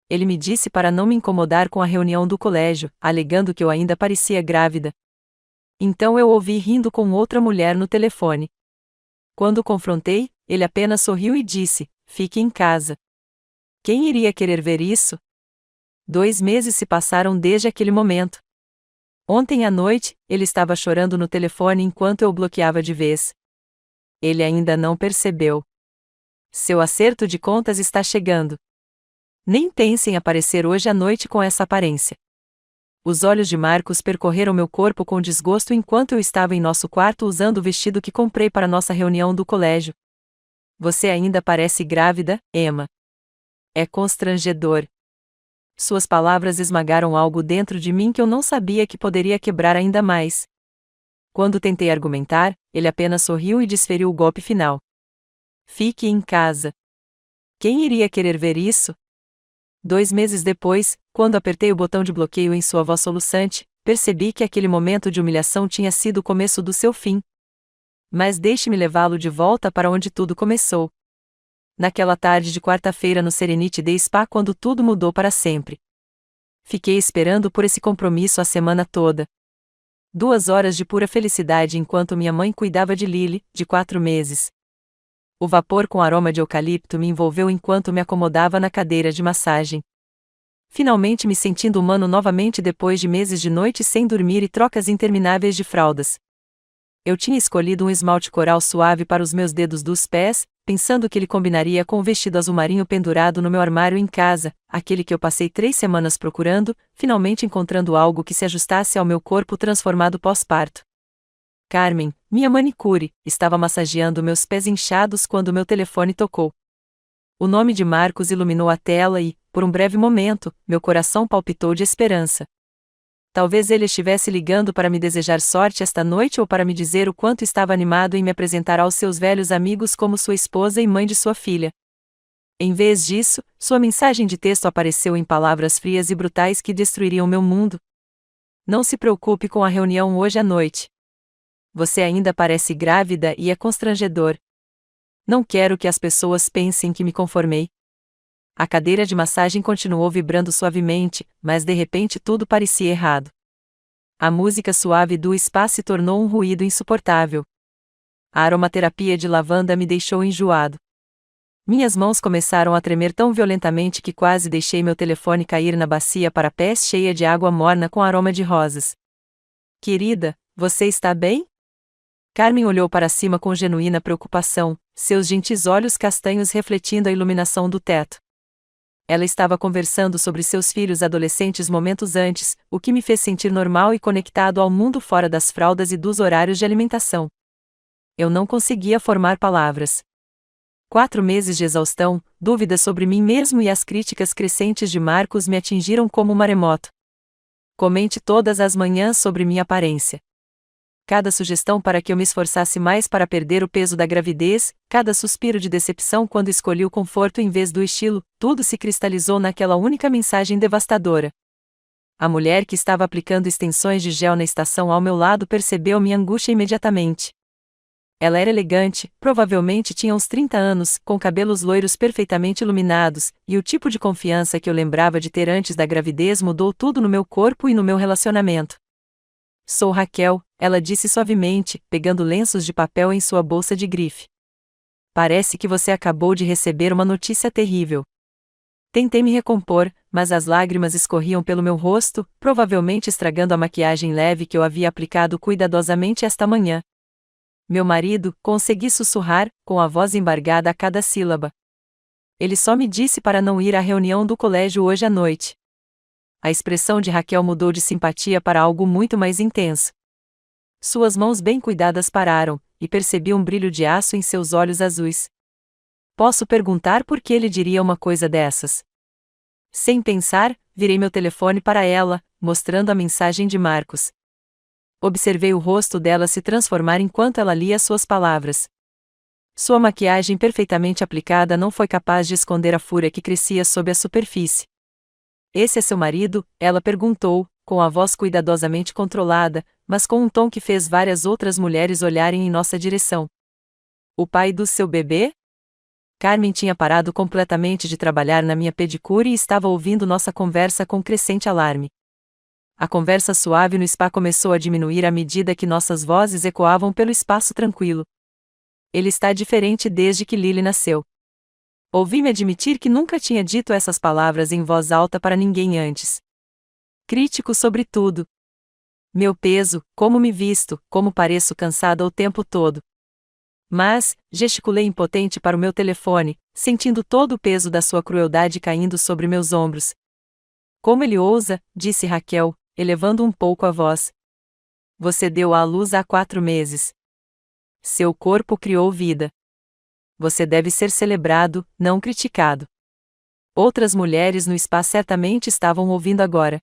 Ele me disse para não me incomodar com a reunião do colégio, alegando que eu ainda parecia grávida. Então eu ouvi rindo com outra mulher no telefone. Quando o confrontei, ele apenas sorriu e disse: "Fique em casa." Quem iria querer ver isso? 2 meses se passaram desde aquele momento. Ontem à noite, ele estava chorando no telefone enquanto eu o bloqueava de vez. Ele ainda não percebeu. Seu acerto de contas está chegando. Nem pense em aparecer hoje à noite com essa aparência. Os olhos de Marcos percorreram meu corpo com desgosto enquanto eu estava em nosso quarto usando o vestido que comprei para nossa reunião do colégio. Você ainda parece grávida, Emma. É constrangedor. Suas palavras esmagaram algo dentro de mim que eu não sabia que poderia quebrar ainda mais. Quando tentei argumentar, ele apenas sorriu e desferiu o golpe final. Fique em casa. Quem iria querer ver isso? 2 meses depois, quando apertei o botão de bloqueio em sua voz soluçante, percebi que aquele momento de humilhação tinha sido o começo do seu fim. Mas deixe-me levá-lo de volta para onde tudo começou. Naquela tarde de quarta-feira no Serenity Day Spa, quando tudo mudou para sempre. Fiquei esperando por esse compromisso a semana toda. 2 horas de pura felicidade enquanto minha mãe cuidava de Lily, de 4 meses. O vapor com aroma de eucalipto me envolveu enquanto me acomodava na cadeira de massagem. Finalmente me sentindo humano novamente depois de meses de noite sem dormir e trocas intermináveis de fraldas. Eu tinha escolhido um esmalte coral suave para os meus dedos dos pés, pensando que ele combinaria com o vestido azul marinho pendurado no meu armário em casa, aquele que eu passei 3 semanas procurando, finalmente encontrando algo que se ajustasse ao meu corpo transformado pós-parto. Carmen, minha manicure, estava massageando meus pés inchados quando meu telefone tocou. O nome de Marcos iluminou a tela e, por um breve momento, meu coração palpitou de esperança. Talvez ele estivesse ligando para me desejar sorte esta noite ou para me dizer o quanto estava animado em me apresentar aos seus velhos amigos como sua esposa e mãe de sua filha. Em vez disso, sua mensagem de texto apareceu em palavras frias e brutais que destruiriam meu mundo. Não se preocupe com a reunião hoje à noite. Você ainda parece grávida e é constrangedor. Não quero que as pessoas pensem que me conformei. A cadeira de massagem continuou vibrando suavemente, mas de repente tudo parecia errado. A música suave do spa se tornou um ruído insuportável. A aromaterapia de lavanda me deixou enjoado. Minhas mãos começaram a tremer tão violentamente que quase deixei meu telefone cair na bacia para pés cheia de água morna com aroma de rosas. Querida, você está bem? Carmen olhou para cima com genuína preocupação, seus gentis olhos castanhos refletindo a iluminação do teto. Ela estava conversando sobre seus filhos adolescentes momentos antes, o que me fez sentir normal e conectado ao mundo fora das fraldas e dos horários de alimentação. Eu não conseguia formar palavras. 4 meses de exaustão, dúvidas sobre mim mesmo e as críticas crescentes de Marcos me atingiram como um maremoto. Comente todas as manhãs sobre minha aparência. Cada sugestão para que eu me esforçasse mais para perder o peso da gravidez, cada suspiro de decepção quando escolhi o conforto em vez do estilo, tudo se cristalizou naquela única mensagem devastadora. A mulher que estava aplicando extensões de gel na estação ao meu lado percebeu minha angústia imediatamente. Ela era elegante, provavelmente tinha uns 30 anos, com cabelos loiros perfeitamente iluminados, e o tipo de confiança que eu lembrava de ter antes da gravidez mudou tudo no meu corpo e no meu relacionamento. Sou Raquel, ela disse suavemente, pegando lenços de papel em sua bolsa de grife. Parece que você acabou de receber uma notícia terrível. Tentei me recompor, mas as lágrimas escorriam pelo meu rosto, provavelmente estragando a maquiagem leve que eu havia aplicado cuidadosamente esta manhã. Meu marido, consegui sussurrar, com a voz embargada a cada sílaba. Ele só me disse para não ir à reunião do colégio hoje à noite. A expressão de Raquel mudou de simpatia para algo muito mais intenso. Suas mãos bem cuidadas pararam, e percebi um brilho de aço em seus olhos azuis. Posso perguntar por que ele diria uma coisa dessas? Sem pensar, virei meu telefone para ela, mostrando a mensagem de Marcos. Observei o rosto dela se transformar enquanto ela lia suas palavras. Sua maquiagem perfeitamente aplicada não foi capaz de esconder a fúria que crescia sob a superfície. Esse é seu marido? Ela perguntou, com a voz cuidadosamente controlada, mas com um tom que fez várias outras mulheres olharem em nossa direção. O pai do seu bebê? Carmen tinha parado completamente de trabalhar na minha pedicure e estava ouvindo nossa conversa com crescente alarme. A conversa suave no spa começou a diminuir à medida que nossas vozes ecoavam pelo espaço tranquilo. Ele está diferente desde que Lily nasceu. Ouvi-me admitir que nunca tinha dito essas palavras em voz alta para ninguém antes. Crítico sobre tudo. Meu peso, como me visto, como pareço cansada o tempo todo. Mas, gesticulei impotente para o meu telefone, sentindo todo o peso da sua crueldade caindo sobre meus ombros. Como ele ousa, disse Raquel, elevando um pouco a voz. Você deu à luz há 4 meses. Seu corpo criou vida. Você deve ser celebrado, não criticado. Outras mulheres no spa certamente estavam ouvindo agora.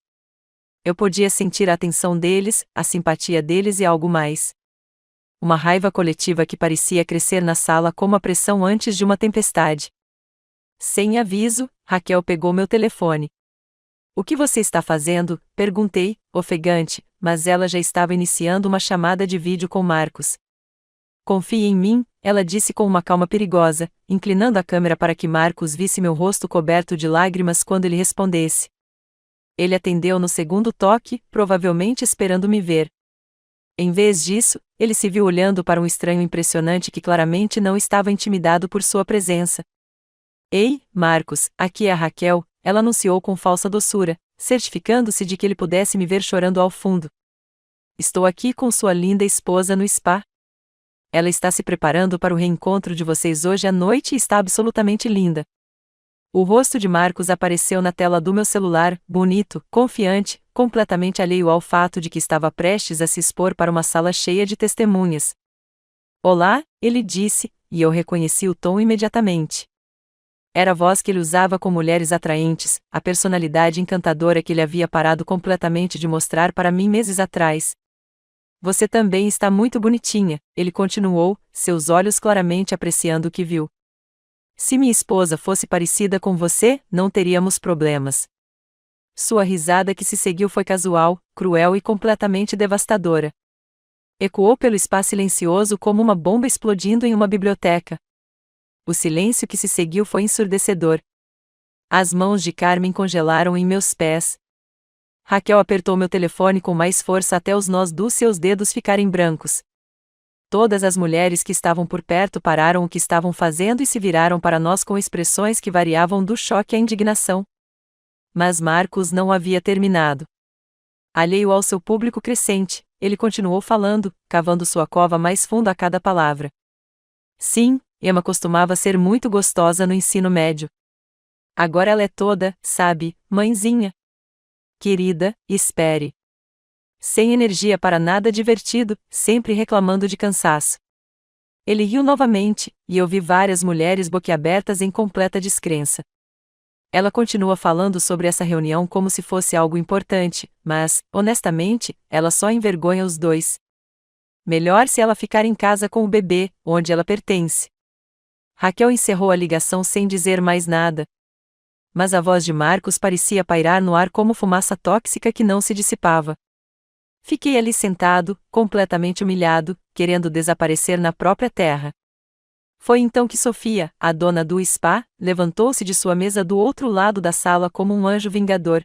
Eu podia sentir a atenção deles, a simpatia deles e algo mais. Uma raiva coletiva que parecia crescer na sala como a pressão antes de uma tempestade. Sem aviso, Raquel pegou meu telefone. O que você está fazendo? Perguntei, ofegante, mas ela já estava iniciando uma chamada de vídeo com Marcos. Confie em mim, ela disse com uma calma perigosa, inclinando a câmera para que Marcos visse meu rosto coberto de lágrimas quando ele respondesse. Ele atendeu no segundo toque, provavelmente esperando me ver. Em vez disso, ele se viu olhando para um estranho impressionante que claramente não estava intimidado por sua presença. Ei, Marcos, aqui é a Raquel, ela anunciou com falsa doçura, certificando-se de que ele pudesse me ver chorando ao fundo. Estou aqui com sua linda esposa no spa. Ela está se preparando para o reencontro de vocês hoje à noite e está absolutamente linda. O rosto de Marcos apareceu na tela do meu celular, bonito, confiante, completamente alheio ao fato de que estava prestes a se expor para uma sala cheia de testemunhas. Olá, ele disse, e eu reconheci o tom imediatamente. Era a voz que ele usava com mulheres atraentes, a personalidade encantadora que ele havia parado completamente de mostrar para mim meses atrás. Você também está muito bonitinha, ele continuou, seus olhos claramente apreciando o que viu. Se minha esposa fosse parecida com você, não teríamos problemas. Sua risada que se seguiu foi casual, cruel e completamente devastadora. Ecoou pelo espaço silencioso como uma bomba explodindo em uma biblioteca. O silêncio que se seguiu foi ensurdecedor. As mãos de Carmen congelaram em meus pés. Raquel apertou meu telefone com mais força até os nós dos seus dedos ficarem brancos. Todas as mulheres que estavam por perto pararam o que estavam fazendo e se viraram para nós com expressões que variavam do choque à indignação. Mas Marcos não havia terminado. Alheio ao seu público crescente, ele continuou falando, cavando sua cova mais fundo a cada palavra. Sim, Emma costumava ser muito gostosa no ensino médio. Agora ela é toda, sabe, mãezinha. Querida, espere. Sem energia para nada divertido, sempre reclamando de cansaço. Ele riu novamente, e eu vi várias mulheres boquiabertas em completa descrença. Ela continua falando sobre essa reunião como se fosse algo importante, mas, honestamente, ela só envergonha os dois. Melhor se ela ficar em casa com o bebê, onde ela pertence. Raquel encerrou a ligação sem dizer mais nada. Mas a voz de Marcos parecia pairar no ar como fumaça tóxica que não se dissipava. Fiquei ali sentado, completamente humilhado, querendo desaparecer na própria terra. Foi então que Sofia, a dona do spa, levantou-se de sua mesa do outro lado da sala como um anjo vingador.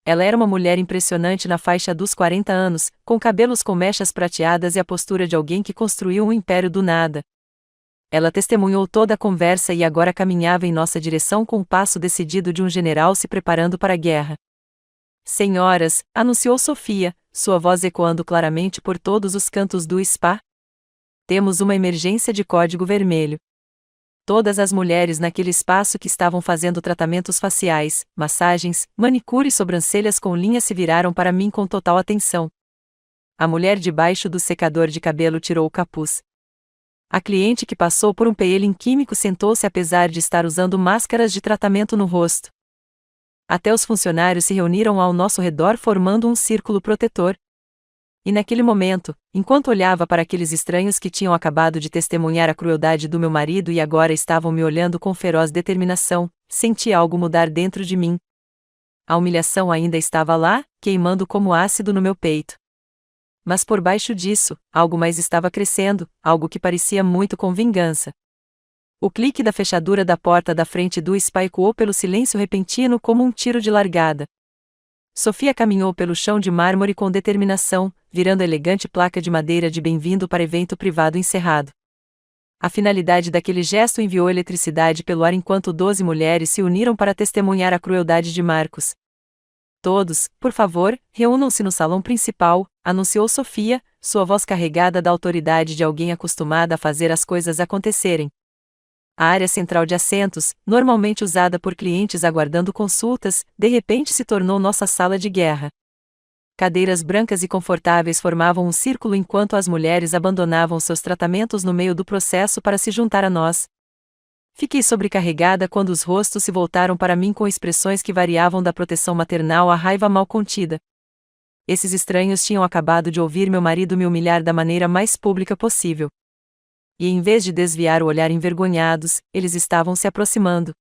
Ela era uma mulher impressionante na faixa dos 40 anos, com cabelos com mechas prateadas e a postura de alguém que construiu um império do nada. Ela testemunhou toda a conversa e agora caminhava em nossa direção com o passo decidido de um general se preparando para a guerra. Senhoras, anunciou Sofia, sua voz ecoando claramente por todos os cantos do spa. Temos uma emergência de código vermelho. Todas as mulheres naquele espaço que estavam fazendo tratamentos faciais, massagens, manicure e sobrancelhas com linha se viraram para mim com total atenção. A mulher debaixo do secador de cabelo tirou o capuz. A cliente que passou por um peeling químico sentou-se apesar de estar usando máscaras de tratamento no rosto. Até os funcionários se reuniram ao nosso redor formando um círculo protetor. E naquele momento, enquanto olhava para aqueles estranhos que tinham acabado de testemunhar a crueldade do meu marido e agora estavam me olhando com feroz determinação, senti algo mudar dentro de mim. A humilhação ainda estava lá, queimando como ácido no meu peito. Mas por baixo disso, algo mais estava crescendo, algo que parecia muito com vingança. O clique da fechadura da porta da frente do spa ecoou pelo silêncio repentino como um tiro de largada. Sofia caminhou pelo chão de mármore com determinação, virando a elegante placa de madeira de bem-vindo para evento privado encerrado. A finalidade daquele gesto enviou eletricidade pelo ar enquanto 12 mulheres se uniram para testemunhar a crueldade de Marcos. Todos, por favor, reúnam-se no salão principal, anunciou Sofia, sua voz carregada da autoridade de alguém acostumada a fazer as coisas acontecerem. A área central de assentos, normalmente usada por clientes aguardando consultas, de repente se tornou nossa sala de guerra. Cadeiras brancas e confortáveis formavam um círculo enquanto as mulheres abandonavam seus tratamentos no meio do processo para se juntar a nós. Fiquei sobrecarregada quando os rostos se voltaram para mim com expressões que variavam da proteção maternal à raiva mal contida. Esses estranhos tinham acabado de ouvir meu marido me humilhar da maneira mais pública possível. E em vez de desviar o olhar envergonhados, eles estavam se aproximando.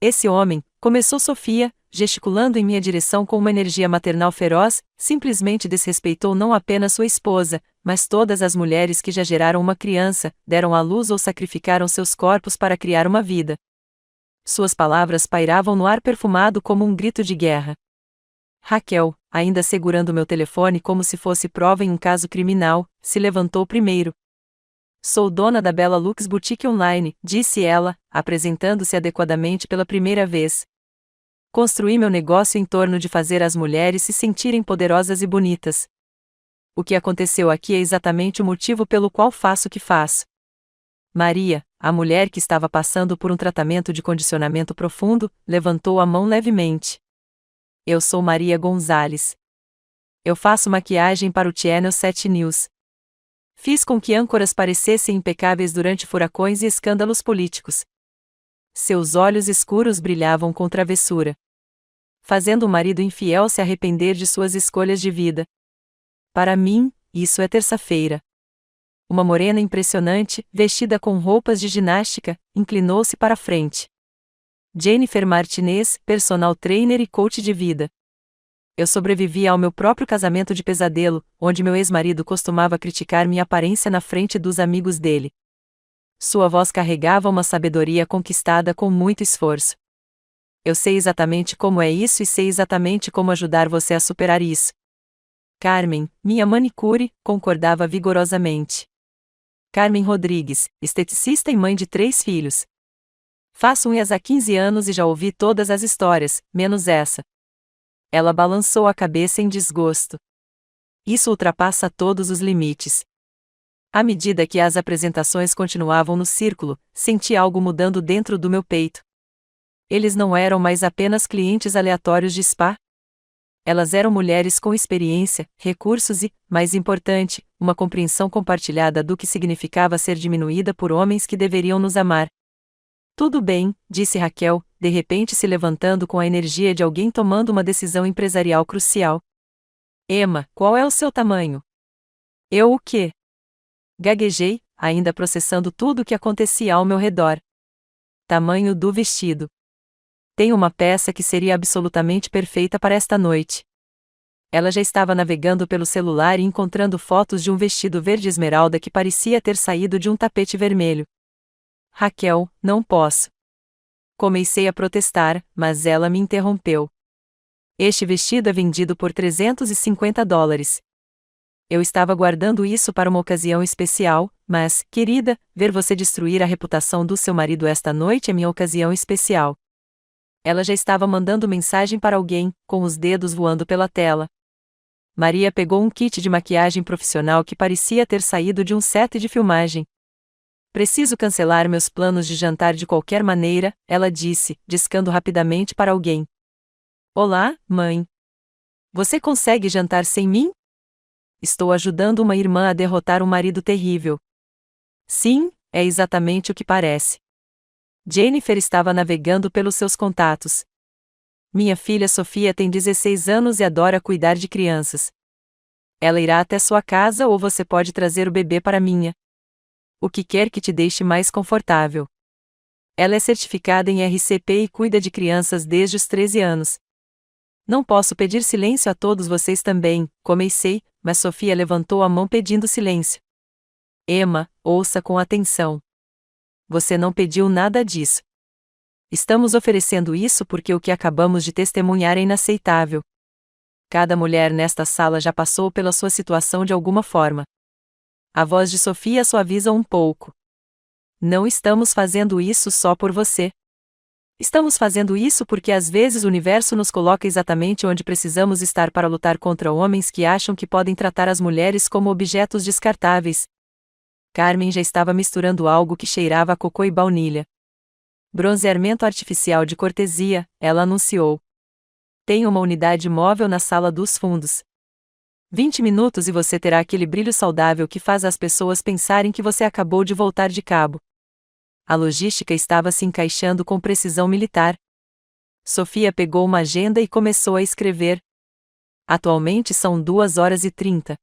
Esse homem, começou Sofia, gesticulando em minha direção com uma energia maternal feroz, simplesmente desrespeitou não apenas sua esposa, mas todas as mulheres que já geraram uma criança, deram à luz ou sacrificaram seus corpos para criar uma vida. Suas palavras pairavam no ar perfumado como um grito de guerra. Raquel, ainda segurando meu telefone como se fosse prova em um caso criminal, se levantou primeiro. Sou dona da Bella Lux Boutique Online, disse ela, apresentando-se adequadamente pela primeira vez. Construí meu negócio em torno de fazer as mulheres se sentirem poderosas e bonitas. O que aconteceu aqui é exatamente o motivo pelo qual faço o que faço. Maria, a mulher que estava passando por um tratamento de condicionamento profundo, levantou a mão levemente. Eu sou Maria Gonzalez. Eu faço maquiagem para o Channel 7 News. Fiz com que âncoras parecessem impecáveis durante furacões e escândalos políticos. Seus olhos escuros brilhavam com travessura, fazendo o marido infiel se arrepender de suas escolhas de vida. Para mim, isso é terça-feira. Uma morena impressionante, vestida com roupas de ginástica, inclinou-se para a frente. Jennifer Martinez, personal trainer e coach de vida. Eu sobrevivi ao meu próprio casamento de pesadelo, onde meu ex-marido costumava criticar minha aparência na frente dos amigos dele. Sua voz carregava uma sabedoria conquistada com muito esforço. Eu sei exatamente como é isso e sei exatamente como ajudar você a superar isso. Carmen, minha manicure, concordava vigorosamente. Carmen Rodrigues, esteticista e mãe de 3 filhos. Faço unhas há 15 anos e já ouvi todas as histórias, menos essa. Ela balançou a cabeça em desgosto. Isso ultrapassa todos os limites. À medida que as apresentações continuavam no círculo, senti algo mudando dentro do meu peito. Eles não eram mais apenas clientes aleatórios de spa. Elas eram mulheres com experiência, recursos e, mais importante, uma compreensão compartilhada do que significava ser diminuída por homens que deveriam nos amar. Tudo bem, disse Raquel, de repente se levantando com a energia de alguém tomando uma decisão empresarial crucial. Emma, qual é o seu tamanho? Eu o quê? Gaguejei, ainda processando tudo o que acontecia ao meu redor. Tamanho do vestido. Tenho uma peça que seria absolutamente perfeita para esta noite. Ela já estava navegando pelo celular e encontrando fotos de um vestido verde esmeralda que parecia ter saído de um tapete vermelho. Raquel, não posso. Comecei a protestar, mas ela me interrompeu. Este vestido é vendido por $350. Eu estava guardando isso para uma ocasião especial, mas, querida, ver você destruir a reputação do seu marido esta noite é minha ocasião especial. Ela já estava mandando mensagem para alguém, com os dedos voando pela tela. Maria pegou um kit de maquiagem profissional que parecia ter saído de um set de filmagem. Preciso cancelar meus planos de jantar de qualquer maneira, ela disse, discando rapidamente para alguém. Olá, mãe. Você consegue jantar sem mim? Estou ajudando uma irmã a derrotar um marido terrível. Sim, é exatamente o que parece. Jennifer estava navegando pelos seus contatos. Minha filha Sofia tem 16 anos e adora cuidar de crianças. Ela irá até sua casa ou você pode trazer o bebê para minha. O que quer que te deixe mais confortável. Ela é certificada em RCP e cuida de crianças desde os 13 anos. Não posso pedir silêncio a todos vocês também, comecei, mas Sofia levantou a mão pedindo silêncio. Emma, ouça com atenção. você não pediu nada disso. Estamos oferecendo isso porque o que acabamos de testemunhar é inaceitável. Cada mulher nesta sala já passou pela sua situação de alguma forma. A voz de Sofia suaviza um pouco. Não estamos fazendo isso só por você. Estamos fazendo isso porque às vezes o universo nos coloca exatamente onde precisamos estar para lutar contra homens que acham que podem tratar as mulheres como objetos descartáveis. Carmen já estava misturando algo que cheirava a cocô e baunilha. Bronzeamento artificial de cortesia, ela anunciou. Tem uma unidade móvel na sala dos fundos. 20 minutos e você terá aquele brilho saudável que faz as pessoas pensarem que você acabou de voltar de cabo. A logística estava se encaixando com precisão militar. Sofia pegou uma agenda e começou a escrever. Atualmente são 2h30.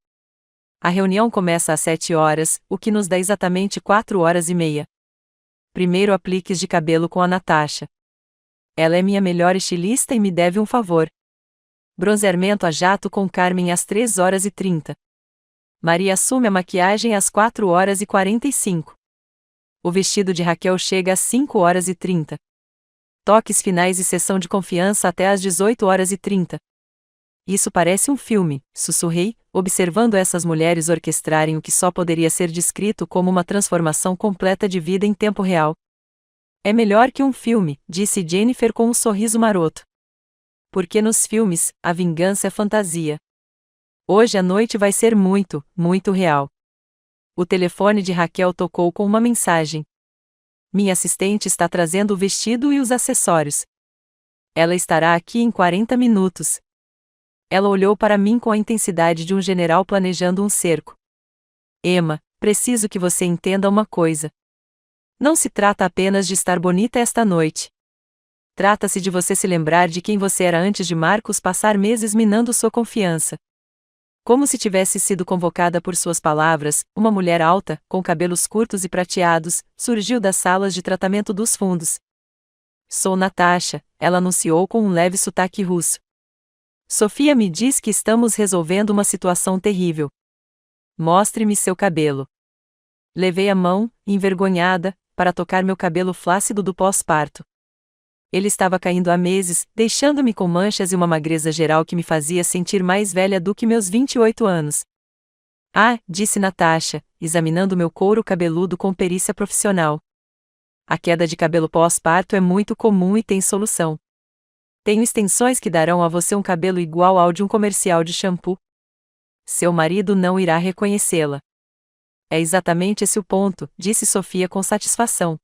A reunião começa às 7h, o que nos dá exatamente 4h30. Primeiro apliques de cabelo com a Natasha. Ela é minha melhor estilista e me deve um favor. Bronzeamento a jato com Carmen às 3h30. Maria assume a maquiagem às 4h45. O vestido de Raquel chega às 5h30. Toques finais e sessão de confiança até às 18h30. Isso parece um filme, sussurrei, observando essas mulheres orquestrarem o que só poderia ser descrito como uma transformação completa de vida em tempo real. É melhor que um filme, disse Jennifer com um sorriso maroto. Porque nos filmes, a vingança é fantasia. Hoje a noite vai ser muito, muito real. O telefone de Raquel tocou com uma mensagem. Minha assistente está trazendo o vestido e os acessórios. Ela estará aqui em 40 minutos. Ela olhou para mim com a intensidade de um general planejando um cerco. Emma, preciso que você entenda uma coisa. Não se trata apenas de estar bonita esta noite. Trata-se de você se lembrar de quem você era antes de Marcos passar meses minando sua confiança. Como se tivesse sido convocada por suas palavras, uma mulher alta, com cabelos curtos e prateados, surgiu das salas de tratamento dos fundos. Sou Natasha, ela anunciou com um leve sotaque russo. Sofia me diz que estamos resolvendo uma situação terrível. Mostre-me seu cabelo. Levei a mão, envergonhada, para tocar meu cabelo flácido do pós-parto. Ele estava caindo há meses, deixando-me com manchas e uma magreza geral que me fazia sentir mais velha do que meus 28 anos. Ah, disse Natasha, examinando meu couro cabeludo com perícia profissional. A queda de cabelo pós-parto é muito comum e tem solução. Tenho extensões que darão a você um cabelo igual ao de um comercial de shampoo. Seu marido não irá reconhecê-la. É exatamente esse o ponto, disse Sofia com satisfação.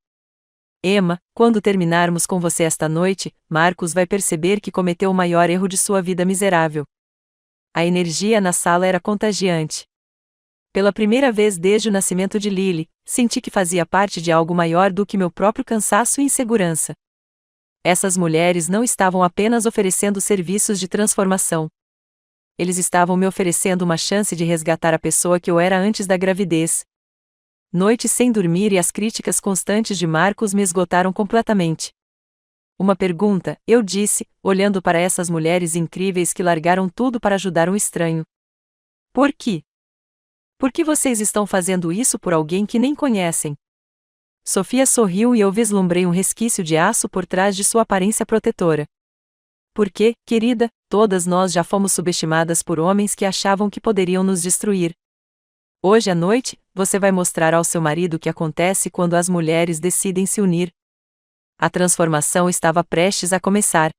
Emma, quando terminarmos com você esta noite, Marcos vai perceber que cometeu o maior erro de sua vida miserável. A energia na sala era contagiante. Pela primeira vez desde o nascimento de Lily, senti que fazia parte de algo maior do que meu próprio cansaço e insegurança. Essas mulheres não estavam apenas oferecendo serviços de transformação. Eles estavam me oferecendo uma chance de resgatar a pessoa que eu era antes da gravidez. Noites sem dormir e as críticas constantes de Marcos me esgotaram completamente. Uma pergunta, eu disse, olhando para essas mulheres incríveis que largaram tudo para ajudar um estranho. Por quê? Por que vocês estão fazendo isso por alguém que nem conhecem? Sofia sorriu e eu vislumbrei um resquício de aço por trás de sua aparência protetora. Porque, querida, todas nós já fomos subestimadas por homens que achavam que poderiam nos destruir. Hoje à noite, você vai mostrar ao seu marido o que acontece quando as mulheres decidem se unir. A transformação estava prestes a começar.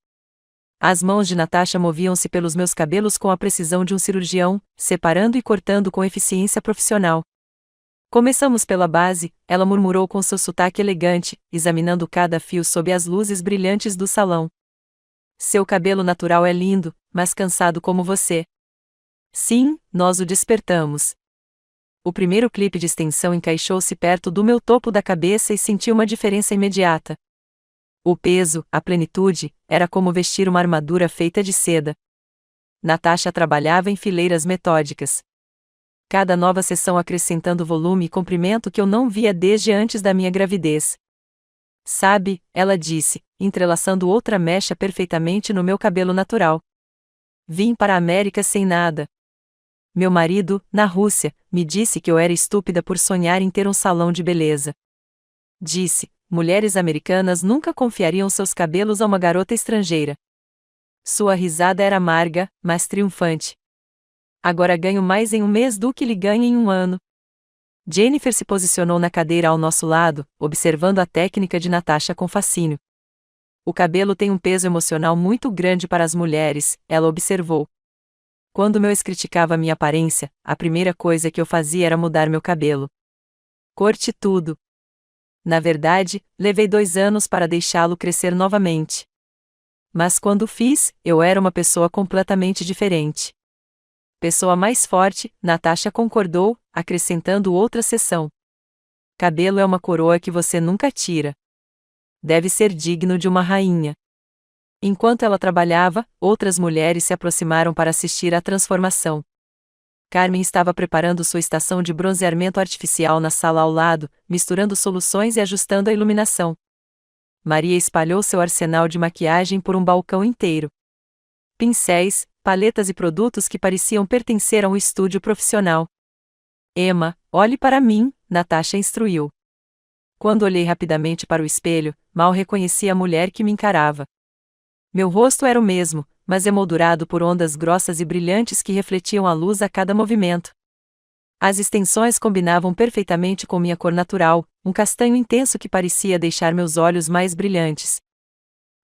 As mãos de Natasha moviam-se pelos meus cabelos com a precisão de um cirurgião, separando e cortando com eficiência profissional. Começamos pela base, ela murmurou com seu sotaque elegante, examinando cada fio sob as luzes brilhantes do salão. Seu cabelo natural é lindo, mas cansado como você. Sim, nós o despertamos. O primeiro clipe de extensão encaixou-se perto do meu topo da cabeça e senti uma diferença imediata. O peso, a plenitude, era como vestir uma armadura feita de seda. Natasha trabalhava em fileiras metódicas. Cada nova sessão acrescentando volume e comprimento que eu não via desde antes da minha gravidez. Sabe, ela disse, entrelaçando outra mecha perfeitamente no meu cabelo natural. Vim para a América sem nada. Meu marido, na Rússia, me disse que eu era estúpida por sonhar em ter um salão de beleza. disse, mulheres americanas nunca confiariam seus cabelos a uma garota estrangeira. Sua risada era amarga, mas triunfante. Agora ganho mais em um mês do que ele ganha em um ano. Jennifer se posicionou na cadeira ao nosso lado, observando a técnica de Natasha com fascínio. O cabelo tem um peso emocional muito grande para as mulheres, ela observou. Quando meu ex criticava minha aparência, a primeira coisa que eu fazia era mudar meu cabelo. Corte tudo. Na verdade, levei 2 anos para deixá-lo crescer novamente. Mas quando fiz, eu era uma pessoa completamente diferente. Pessoa mais forte, Natasha concordou, acrescentando outra seção. Cabelo é uma coroa que você nunca tira. Deve ser digno de uma rainha. Enquanto ela trabalhava, outras mulheres se aproximaram para assistir à transformação. Carmen estava preparando sua estação de bronzeamento artificial na sala ao lado, misturando soluções e ajustando a iluminação. Maria espalhou seu arsenal de maquiagem por um balcão inteiro. Pincéis, paletas e produtos que pareciam pertencer a um estúdio profissional. Emma, olhe para mim, Natasha instruiu. Quando olhei rapidamente para o espelho, mal reconheci a mulher que me encarava. Meu rosto era o mesmo, mas emoldurado por ondas grossas e brilhantes que refletiam a luz a cada movimento. As extensões combinavam perfeitamente com minha cor natural, um castanho intenso que parecia deixar meus olhos mais brilhantes.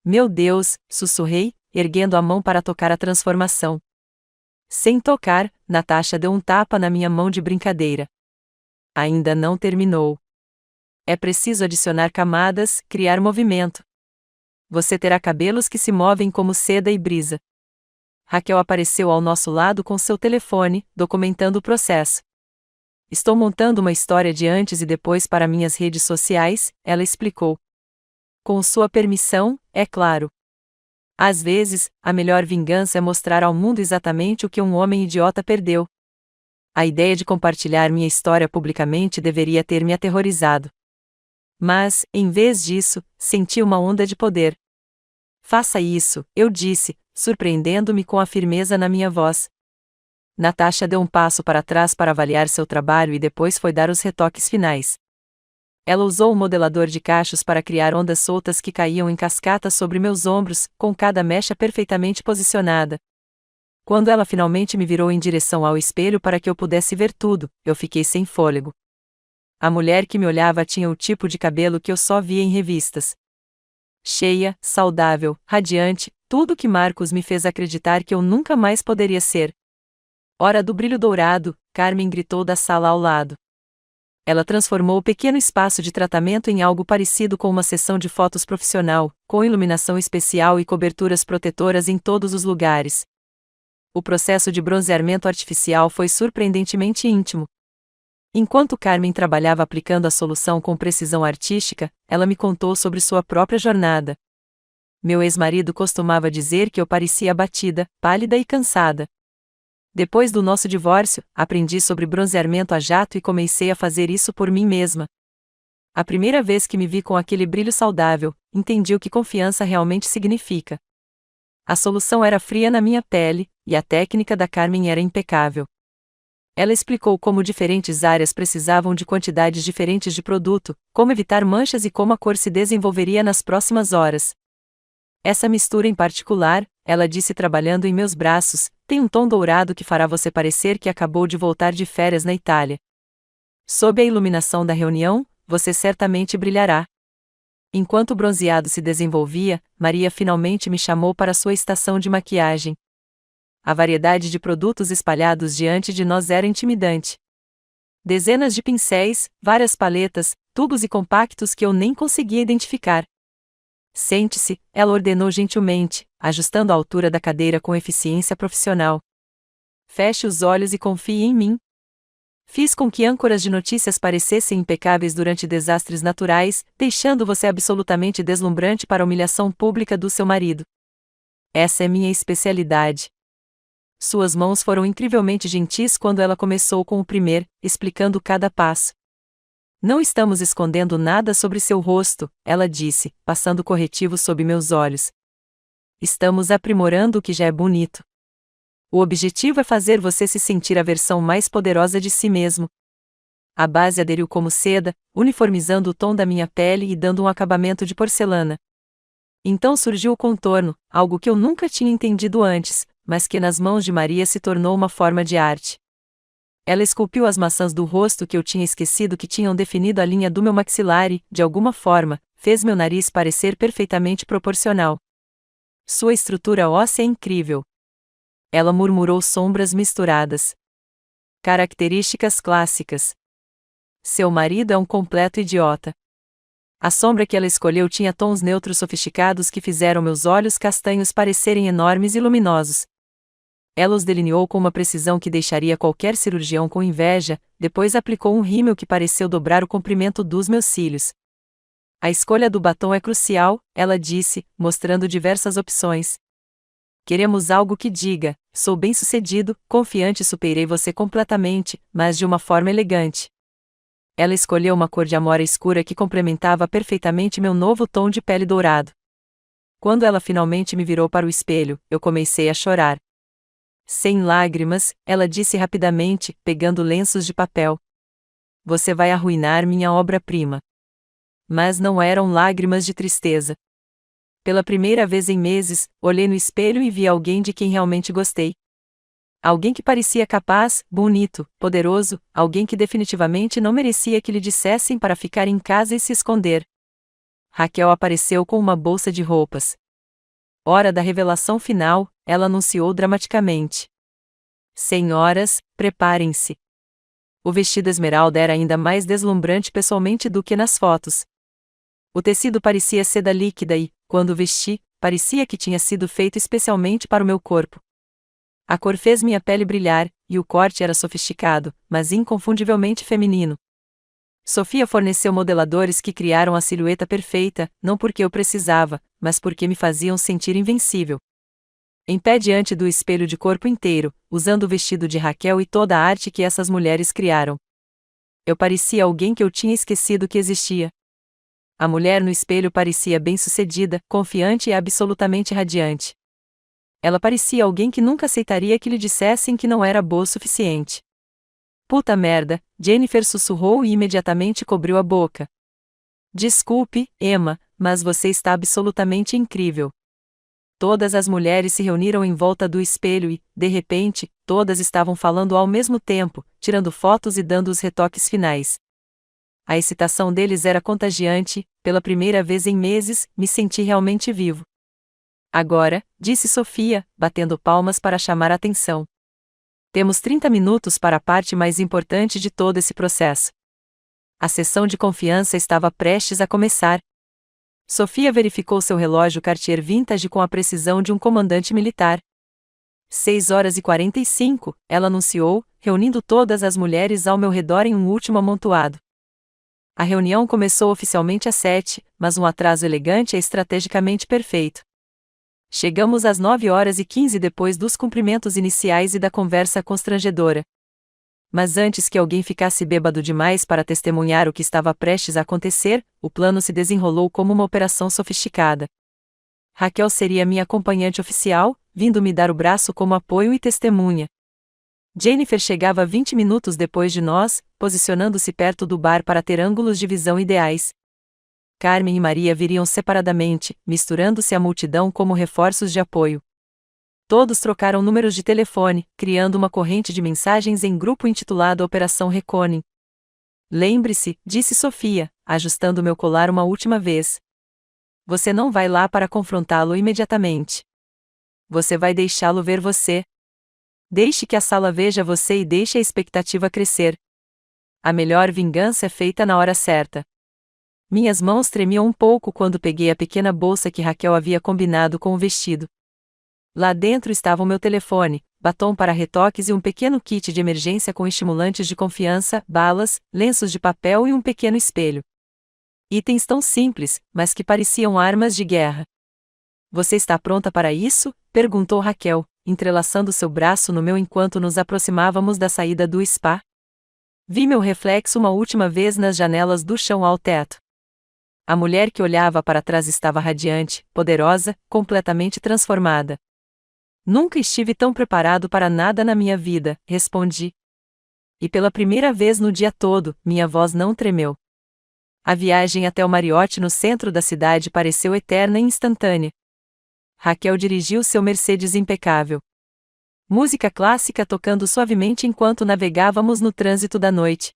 Meu Deus, sussurrei, erguendo a mão para tocar a transformação. Sem tocar, Natasha deu um tapa na minha mão de brincadeira. Ainda não terminou. É preciso adicionar camadas, criar movimento. Você terá cabelos que se movem como seda e brisa. Raquel apareceu ao nosso lado com seu telefone, documentando o processo. Estou montando uma história de antes e depois para minhas redes sociais, ela explicou. Com sua permissão, é claro. Às vezes, a melhor vingança é mostrar ao mundo exatamente o que um homem idiota perdeu. A ideia de compartilhar minha história publicamente deveria ter me aterrorizado. Mas, em vez disso, senti uma onda de poder. Faça isso, eu disse, surpreendendo-me com a firmeza na minha voz. Natasha deu um passo para trás para avaliar seu trabalho e depois foi dar os retoques finais. Ela usou um modelador de cachos para criar ondas soltas que caíam em cascata sobre meus ombros, com cada mecha perfeitamente posicionada. Quando ela finalmente me virou em direção ao espelho para que eu pudesse ver tudo, eu fiquei sem fôlego. A mulher que me olhava tinha o tipo de cabelo que eu só via em revistas. Cheia, saudável, radiante, tudo que Marcos me fez acreditar que eu nunca mais poderia ser. Hora do brilho dourado, Carmen gritou da sala ao lado. Ela transformou o pequeno espaço de tratamento em algo parecido com uma sessão de fotos profissional, com iluminação especial e coberturas protetoras em todos os lugares. O processo de bronzeamento artificial foi surpreendentemente íntimo. Enquanto Carmen trabalhava aplicando a solução com precisão artística, ela me contou sobre sua própria jornada. Meu ex-marido costumava dizer que eu parecia abatida, pálida e cansada. Depois do nosso divórcio, aprendi sobre bronzeamento a jato e comecei a fazer isso por mim mesma. A primeira vez que me vi com aquele brilho saudável, entendi o que confiança realmente significa. A solução era fria na minha pele, e a técnica da Carmen era impecável. Ela explicou como diferentes áreas precisavam de quantidades diferentes de produto, como evitar manchas e como a cor se desenvolveria nas próximas horas. Essa mistura em particular, ela disse trabalhando em meus braços, tem um tom dourado que fará você parecer que acabou de voltar de férias na Itália. Sob a iluminação da reunião, você certamente brilhará. Enquanto o bronzeado se desenvolvia, Maria finalmente me chamou para sua estação de maquiagem. A variedade de produtos espalhados diante de nós era intimidante. Dezenas de pincéis, várias paletas, tubos e compactos que eu nem conseguia identificar. Sente-se, ela ordenou gentilmente, ajustando a altura da cadeira com eficiência profissional. Feche os olhos e confie em mim. Fiz com que âncoras de notícias parecessem impecáveis durante desastres naturais, deixando você absolutamente deslumbrante para a humilhação pública do seu marido. Essa é minha especialidade. Suas mãos foram incrivelmente gentis quando ela começou com o primeiro, explicando cada passo. Não estamos escondendo nada sobre seu rosto, ela disse, passando corretivo sob meus olhos. Estamos aprimorando o que já é bonito. O objetivo é fazer você se sentir a versão mais poderosa de si mesmo. A base aderiu como seda, uniformizando o tom da minha pele e dando um acabamento de porcelana. Então surgiu o contorno, algo que eu nunca tinha entendido antes, mas que nas mãos de Maria se tornou uma forma de arte. Ela esculpiu as maçãs do rosto que eu tinha esquecido que tinham definido a linha do meu maxilar e, de alguma forma, fez meu nariz parecer perfeitamente proporcional. Sua estrutura óssea é incrível. Ela murmurou sombras misturadas. Características clássicas. Seu marido é um completo idiota. A sombra que ela escolheu tinha tons neutros sofisticados que fizeram meus olhos castanhos parecerem enormes e luminosos. Ela os delineou com uma precisão que deixaria qualquer cirurgião com inveja, depois aplicou um rímel que pareceu dobrar o comprimento dos meus cílios. A escolha do batom é crucial, ela disse, mostrando diversas opções. Queremos algo que diga, sou bem-sucedido, confiante e superei você completamente, mas de uma forma elegante. Ela escolheu uma cor de amora escura que complementava perfeitamente meu novo tom de pele dourado. Quando ela finalmente me virou para o espelho, eu comecei a chorar. Sem lágrimas, ela disse rapidamente, pegando lenços de papel. Você vai arruinar minha obra-prima. Mas não eram lágrimas de tristeza. Pela primeira vez em meses, olhei no espelho e vi alguém de quem realmente gostei. Alguém que parecia capaz, bonito, poderoso, alguém que definitivamente não merecia que lhe dissessem para ficar em casa e se esconder. Raquel apareceu com uma bolsa de roupas. Hora da revelação final, ela anunciou dramaticamente. Senhoras, preparem-se. O vestido esmeralda era ainda mais deslumbrante pessoalmente do que nas fotos. O tecido parecia seda líquida e, quando vesti, parecia que tinha sido feito especialmente para o meu corpo. A cor fez minha pele brilhar, e o corte era sofisticado, mas inconfundivelmente feminino. Sofia forneceu modeladores que criaram a silhueta perfeita, não porque eu precisava, mas porque me faziam sentir invencível. Em pé diante do espelho de corpo inteiro, usando o vestido de Raquel e toda a arte que essas mulheres criaram. Eu parecia alguém que eu tinha esquecido que existia. A mulher no espelho parecia bem-sucedida, confiante e absolutamente radiante. Ela parecia alguém que nunca aceitaria que lhe dissessem que não era boa o suficiente. Puta merda, Jennifer sussurrou e imediatamente cobriu a boca. Desculpe, Emma, mas você está absolutamente incrível. Todas as mulheres se reuniram em volta do espelho e, de repente, todas estavam falando ao mesmo tempo, tirando fotos e dando os retoques finais. A excitação deles era contagiante, pela primeira vez em meses, me senti realmente vivo. Agora, disse Sofia, batendo palmas para chamar a atenção. Temos 30 minutos para a parte mais importante de todo esse processo. A sessão de confiança estava prestes a começar. Sofia verificou seu relógio Cartier vintage com a precisão de um comandante militar. 6h45, ela anunciou, reunindo todas as mulheres ao meu redor em um último amontoado. A reunião começou oficialmente às 7, mas um atraso elegante é estrategicamente perfeito. Chegamos às 9h15 depois dos cumprimentos iniciais e da conversa constrangedora. Mas antes que alguém ficasse bêbado demais para testemunhar o que estava prestes a acontecer, o plano se desenrolou como uma operação sofisticada. Raquel seria minha acompanhante oficial, vindo me dar o braço como apoio e testemunha. Jennifer chegava 20 minutos depois de nós, posicionando-se perto do bar para ter ângulos de visão ideais. Carmen e Maria viriam separadamente, misturando-se à multidão como reforços de apoio. Todos trocaram números de telefone, criando uma corrente de mensagens em grupo intitulada Operação Reconing. Lembre-se, disse Sofia, ajustando meu colar uma última vez. Você não vai lá para confrontá-lo imediatamente. Você vai deixá-lo ver você. Deixe que a sala veja você e deixe a expectativa crescer. A melhor vingança é feita na hora certa. Minhas mãos tremiam um pouco quando peguei a pequena bolsa que Raquel havia combinado com o vestido. Lá dentro estava o meu telefone, batom para retoques e um pequeno kit de emergência com estimulantes de confiança, balas, lenços de papel e um pequeno espelho. Itens tão simples, mas que pareciam armas de guerra. Você está pronta para isso? Perguntou Raquel, entrelaçando seu braço no meu enquanto nos aproximávamos da saída do spa. Vi meu reflexo uma última vez nas janelas do chão ao teto. A mulher que olhava para trás estava radiante, poderosa, completamente transformada. Nunca estive tão preparado para nada na minha vida, respondi. E pela primeira vez no dia todo, minha voz não tremeu. A viagem até o Marriott no centro da cidade pareceu eterna e instantânea. Raquel dirigiu seu Mercedes impecável. Música clássica tocando suavemente enquanto navegávamos no trânsito da noite.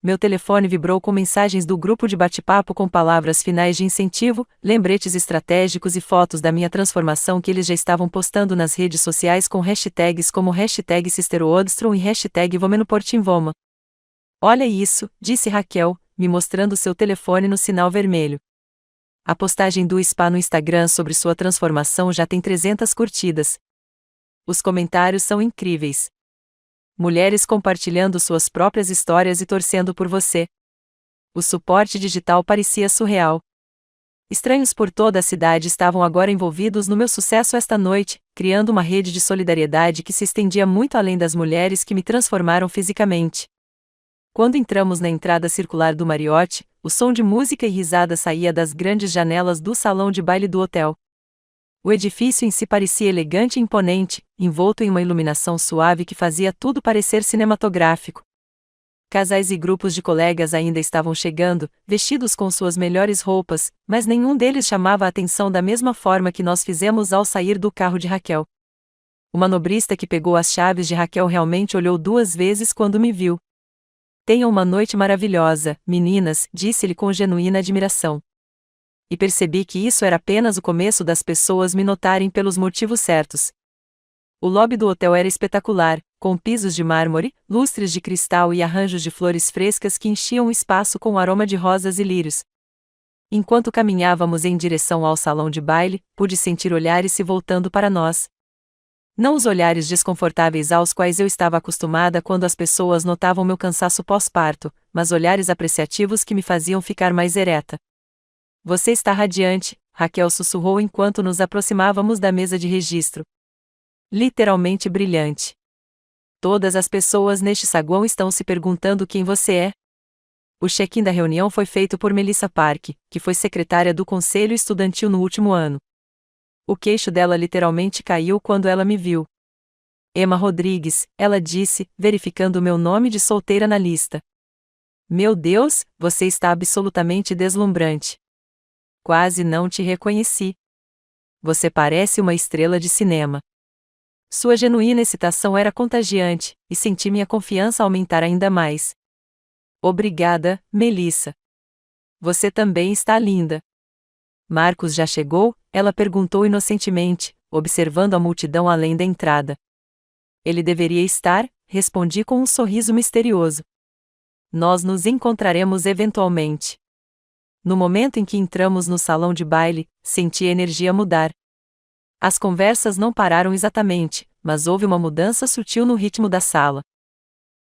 Meu telefone vibrou com mensagens do grupo de bate-papo com palavras finais de incentivo, lembretes estratégicos e fotos da minha transformação que eles já estavam postando nas redes sociais com hashtags como #SisterOdstrom e #VomenoPortinVoma. Olha isso, disse Raquel, me mostrando seu telefone no sinal vermelho. A postagem do Spa no Instagram sobre sua transformação já tem 300 curtidas. Os comentários são incríveis. Mulheres compartilhando suas próprias histórias e torcendo por você. O suporte digital parecia surreal. Estranhos por toda a cidade estavam agora envolvidos no meu sucesso esta noite, criando uma rede de solidariedade que se estendia muito além das mulheres que me transformaram fisicamente. Quando entramos na entrada circular do Marriott, o som de música e risada saía das grandes janelas do salão de baile do hotel. O edifício em si parecia elegante e imponente, envolto em uma iluminação suave que fazia tudo parecer cinematográfico. Casais e grupos de colegas ainda estavam chegando, vestidos com suas melhores roupas, mas nenhum deles chamava a atenção da mesma forma que nós fizemos ao sair do carro de Raquel. O manobrista que pegou as chaves de Raquel realmente olhou 2 vezes quando me viu. Tenham uma noite maravilhosa, meninas, disse-ele com genuína admiração. E percebi que isso era apenas o começo das pessoas me notarem pelos motivos certos. O lobby do hotel era espetacular, com pisos de mármore, lustres de cristal e arranjos de flores frescas que enchiam o espaço com o aroma de rosas e lírios. Enquanto caminhávamos em direção ao salão de baile, pude sentir olhares se voltando para nós. Não os olhares desconfortáveis aos quais eu estava acostumada quando as pessoas notavam meu cansaço pós-parto, mas olhares apreciativos que me faziam ficar mais ereta. Você está radiante, Raquel sussurrou enquanto nos aproximávamos da mesa de registro. Literalmente brilhante. Todas as pessoas neste saguão estão se perguntando quem você é. O check-in da reunião foi feito por Melissa Park, que foi secretária do conselho estudantil no último ano. O queixo dela literalmente caiu quando ela me viu. Emma Rodrigues, ela disse, verificando meu nome de solteira na lista. Meu Deus, você está absolutamente deslumbrante. Quase não te reconheci. Você parece uma estrela de cinema. Sua genuína excitação era contagiante, e senti minha confiança aumentar ainda mais. Obrigada, Melissa. Você também está linda. Marcos já chegou? Ela perguntou inocentemente, observando a multidão além da entrada. Ele deveria estar, respondi com um sorriso misterioso. Nós nos encontraremos eventualmente. No momento em que entramos no salão de baile, senti a energia mudar. As conversas não pararam exatamente, mas houve uma mudança sutil no ritmo da sala.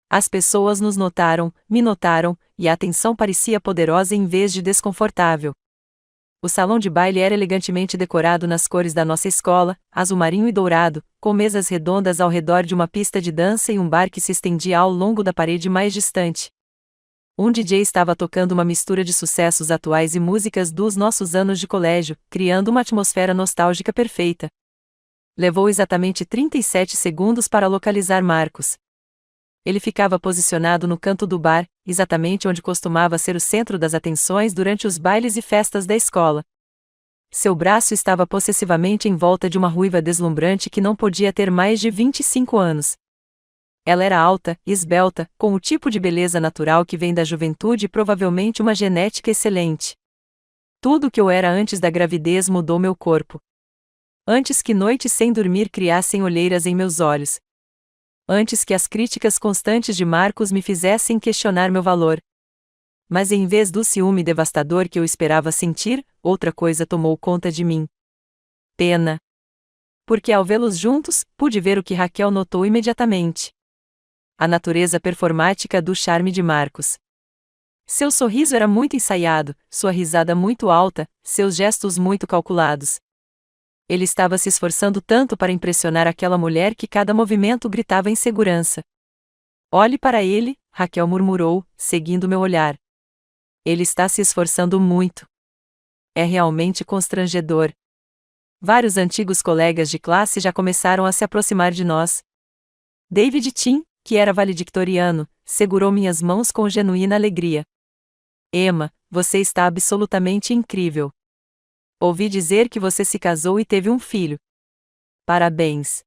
As pessoas nos notaram, me notaram, e a atenção parecia poderosa em vez de desconfortável. O salão de baile era elegantemente decorado nas cores da nossa escola, azul marinho e dourado, com mesas redondas ao redor de uma pista de dança e um bar que se estendia ao longo da parede mais distante. Um DJ estava tocando uma mistura de sucessos atuais e músicas dos nossos anos de colégio, criando uma atmosfera nostálgica perfeita. Levou exatamente 37 segundos para localizar Marcos. Ele ficava posicionado no canto do bar, exatamente onde costumava ser o centro das atenções durante os bailes e festas da escola. Seu braço estava possessivamente em volta de uma ruiva deslumbrante que não podia ter mais de 25 anos. Ela era alta, esbelta, com o tipo de beleza natural que vem da juventude e provavelmente uma genética excelente. Tudo o que eu era antes da gravidez mudou meu corpo. Antes que noites sem dormir criassem olheiras em meus olhos. Antes que as críticas constantes de Marcos me fizessem questionar meu valor. Mas em vez do ciúme devastador que eu esperava sentir, outra coisa tomou conta de mim. Pena. Porque ao vê-los juntos, pude ver o que Raquel notou imediatamente. A natureza performática do charme de Marcos. Seu sorriso era muito ensaiado, sua risada muito alta, seus gestos muito calculados. Ele estava se esforçando tanto para impressionar aquela mulher que cada movimento gritava insegurança. Olhe para ele, Raquel murmurou, seguindo meu olhar. Ele está se esforçando muito. É realmente constrangedor. Vários antigos colegas de classe já começaram a se aproximar de nós. David Tim, que era valedictoriano, segurou minhas mãos com genuína alegria. Emma, você está absolutamente incrível. Ouvi dizer que você se casou e teve um filho. Parabéns.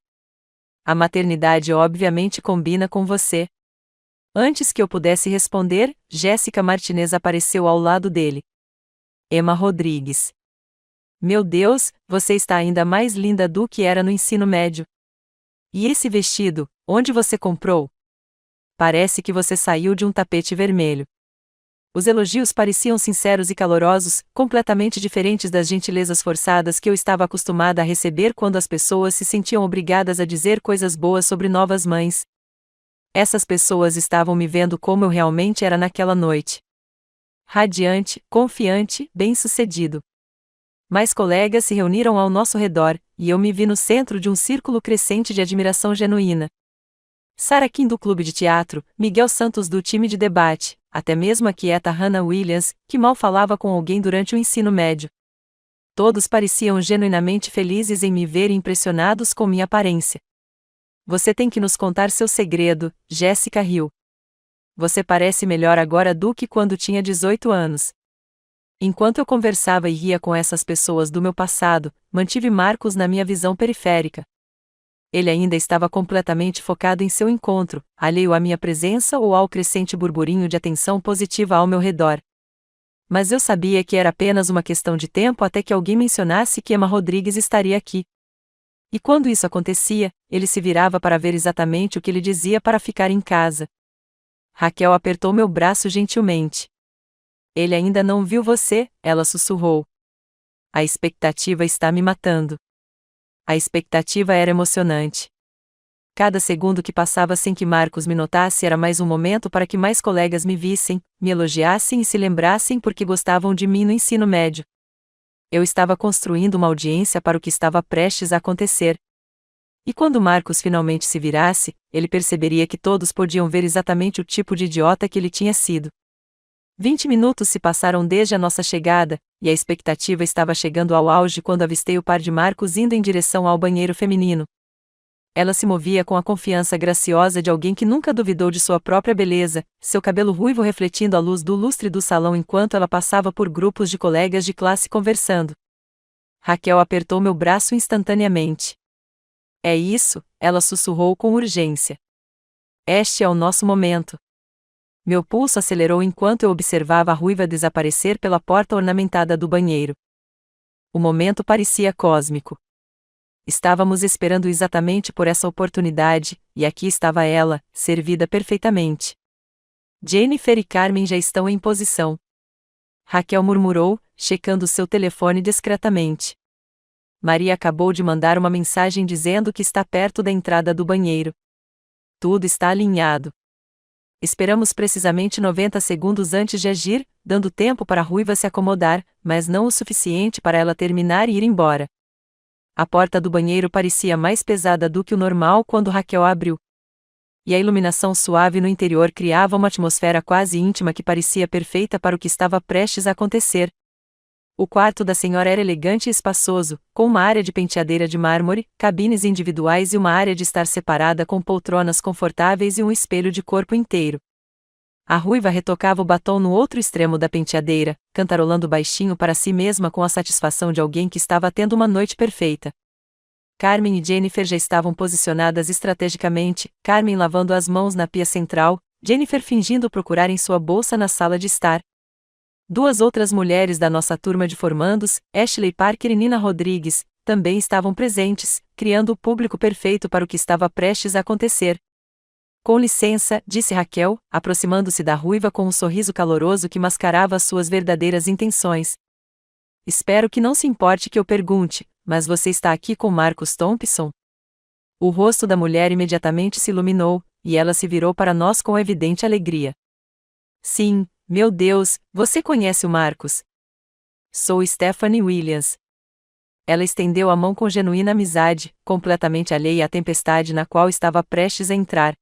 A maternidade obviamente combina com você. Antes que eu pudesse responder, Jéssica Martinez apareceu ao lado dele. Emma Rodrigues. Meu Deus, você está ainda mais linda do que era no ensino médio. E esse vestido, onde você comprou? Parece que você saiu de um tapete vermelho. Os elogios pareciam sinceros e calorosos, completamente diferentes das gentilezas forçadas que eu estava acostumada a receber quando as pessoas se sentiam obrigadas a dizer coisas boas sobre novas mães. Essas pessoas estavam me vendo como eu realmente era naquela noite. Radiante, confiante, bem-sucedido. Mais colegas se reuniram ao nosso redor, e eu me vi no centro de um círculo crescente de admiração genuína. Sarah Kim do clube de teatro, Miguel Santos do time de debate, até mesmo a quieta Hannah Williams, que mal falava com alguém durante o ensino médio. Todos pareciam genuinamente felizes em me ver e impressionados com minha aparência. Você tem que nos contar seu segredo, Jessica Hill. Você parece melhor agora do que quando tinha 18 anos. Enquanto eu conversava e ria com essas pessoas do meu passado, mantive Marcos na minha visão periférica. Ele ainda estava completamente focado em seu encontro, alheio à minha presença ou ao crescente burburinho de atenção positiva ao meu redor. Mas eu sabia que era apenas uma questão de tempo até que alguém mencionasse que Emma Rodrigues estaria aqui. E quando isso acontecia, ele se virava para ver exatamente o que ele dizia para ficar em casa. Raquel apertou meu braço gentilmente. Ele ainda não viu você, ela sussurrou. A expectativa está me matando. A expectativa era emocionante. Cada segundo que passava sem que Marcos me notasse era mais um momento para que mais colegas me vissem, me elogiassem e se lembrassem porque gostavam de mim no ensino médio. Eu estava construindo uma audiência para o que estava prestes a acontecer. E quando Marcos finalmente se virasse, ele perceberia que todos podiam ver exatamente o tipo de idiota que ele tinha sido. 20 minutos se passaram desde a nossa chegada, e a expectativa estava chegando ao auge quando avistei o par de Marcos indo em direção ao banheiro feminino. Ela se movia com a confiança graciosa de alguém que nunca duvidou de sua própria beleza, seu cabelo ruivo refletindo a luz do lustre do salão enquanto ela passava por grupos de colegas de classe conversando. Raquel apertou meu braço instantaneamente. É isso, ela sussurrou com urgência. Este é o nosso momento. Meu pulso acelerou enquanto eu observava a ruiva desaparecer pela porta ornamentada do banheiro. O momento parecia cósmico. Estávamos esperando exatamente por essa oportunidade, e aqui estava ela, servida perfeitamente. Jennifer e Carmen já estão em posição. Raquel murmurou, checando seu telefone discretamente. Maria acabou de mandar uma mensagem dizendo que está perto da entrada do banheiro. Tudo está alinhado. Esperamos precisamente 90 segundos antes de agir, dando tempo para a ruiva se acomodar, mas não o suficiente para ela terminar e ir embora. A porta do banheiro parecia mais pesada do que o normal quando Raquel abriu. E a iluminação suave no interior criava uma atmosfera quase íntima que parecia perfeita para o que estava prestes a acontecer. O quarto da senhora era elegante e espaçoso, com uma área de penteadeira de mármore, cabines individuais e uma área de estar separada com poltronas confortáveis e um espelho de corpo inteiro. A ruiva retocava o batom no outro extremo da penteadeira, cantarolando baixinho para si mesma com a satisfação de alguém que estava tendo uma noite perfeita. Carmen e Jennifer já estavam posicionadas estrategicamente, Carmen lavando as mãos na pia central, Jennifer fingindo procurar em sua bolsa na sala de estar. Duas outras mulheres da nossa turma de formandos, Ashley Parker e Nina Rodrigues, também estavam presentes, criando o público perfeito para o que estava prestes a acontecer. Com licença, disse Raquel, aproximando-se da ruiva com um sorriso caloroso que mascarava suas verdadeiras intenções. Espero que não se importe que eu pergunte, mas você está aqui com Marcos Thompson? O rosto da mulher imediatamente se iluminou, e ela se virou para nós com evidente alegria. Sim. Meu Deus, você conhece o Marcos? Sou Stephanie Williams. Ela estendeu a mão com genuína amizade, completamente alheia à tempestade na qual estava prestes a entrar.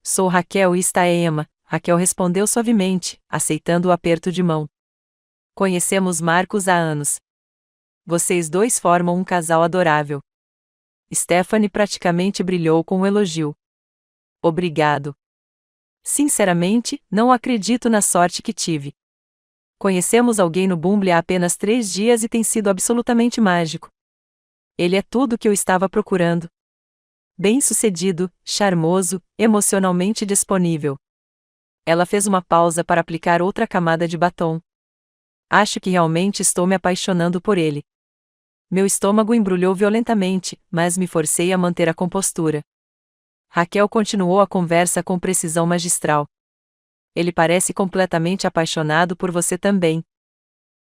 Sou Raquel e está Emma, Raquel respondeu suavemente, aceitando o aperto de mão. Conhecemos Marcos há anos. Vocês dois formam um casal adorável. Stephanie praticamente brilhou com o elogio. Obrigado. Sinceramente, não acredito na sorte que tive. Conhecemos alguém no Bumble há apenas 3 dias e tem sido absolutamente mágico. Ele é tudo o que eu estava procurando. Bem-sucedido, charmoso, emocionalmente disponível. Ela fez uma pausa para aplicar outra camada de batom. Acho que realmente estou me apaixonando por ele. Meu estômago embrulhou violentamente, mas me forcei a manter a compostura. Raquel continuou a conversa com precisão magistral. Ele parece completamente apaixonado por você também.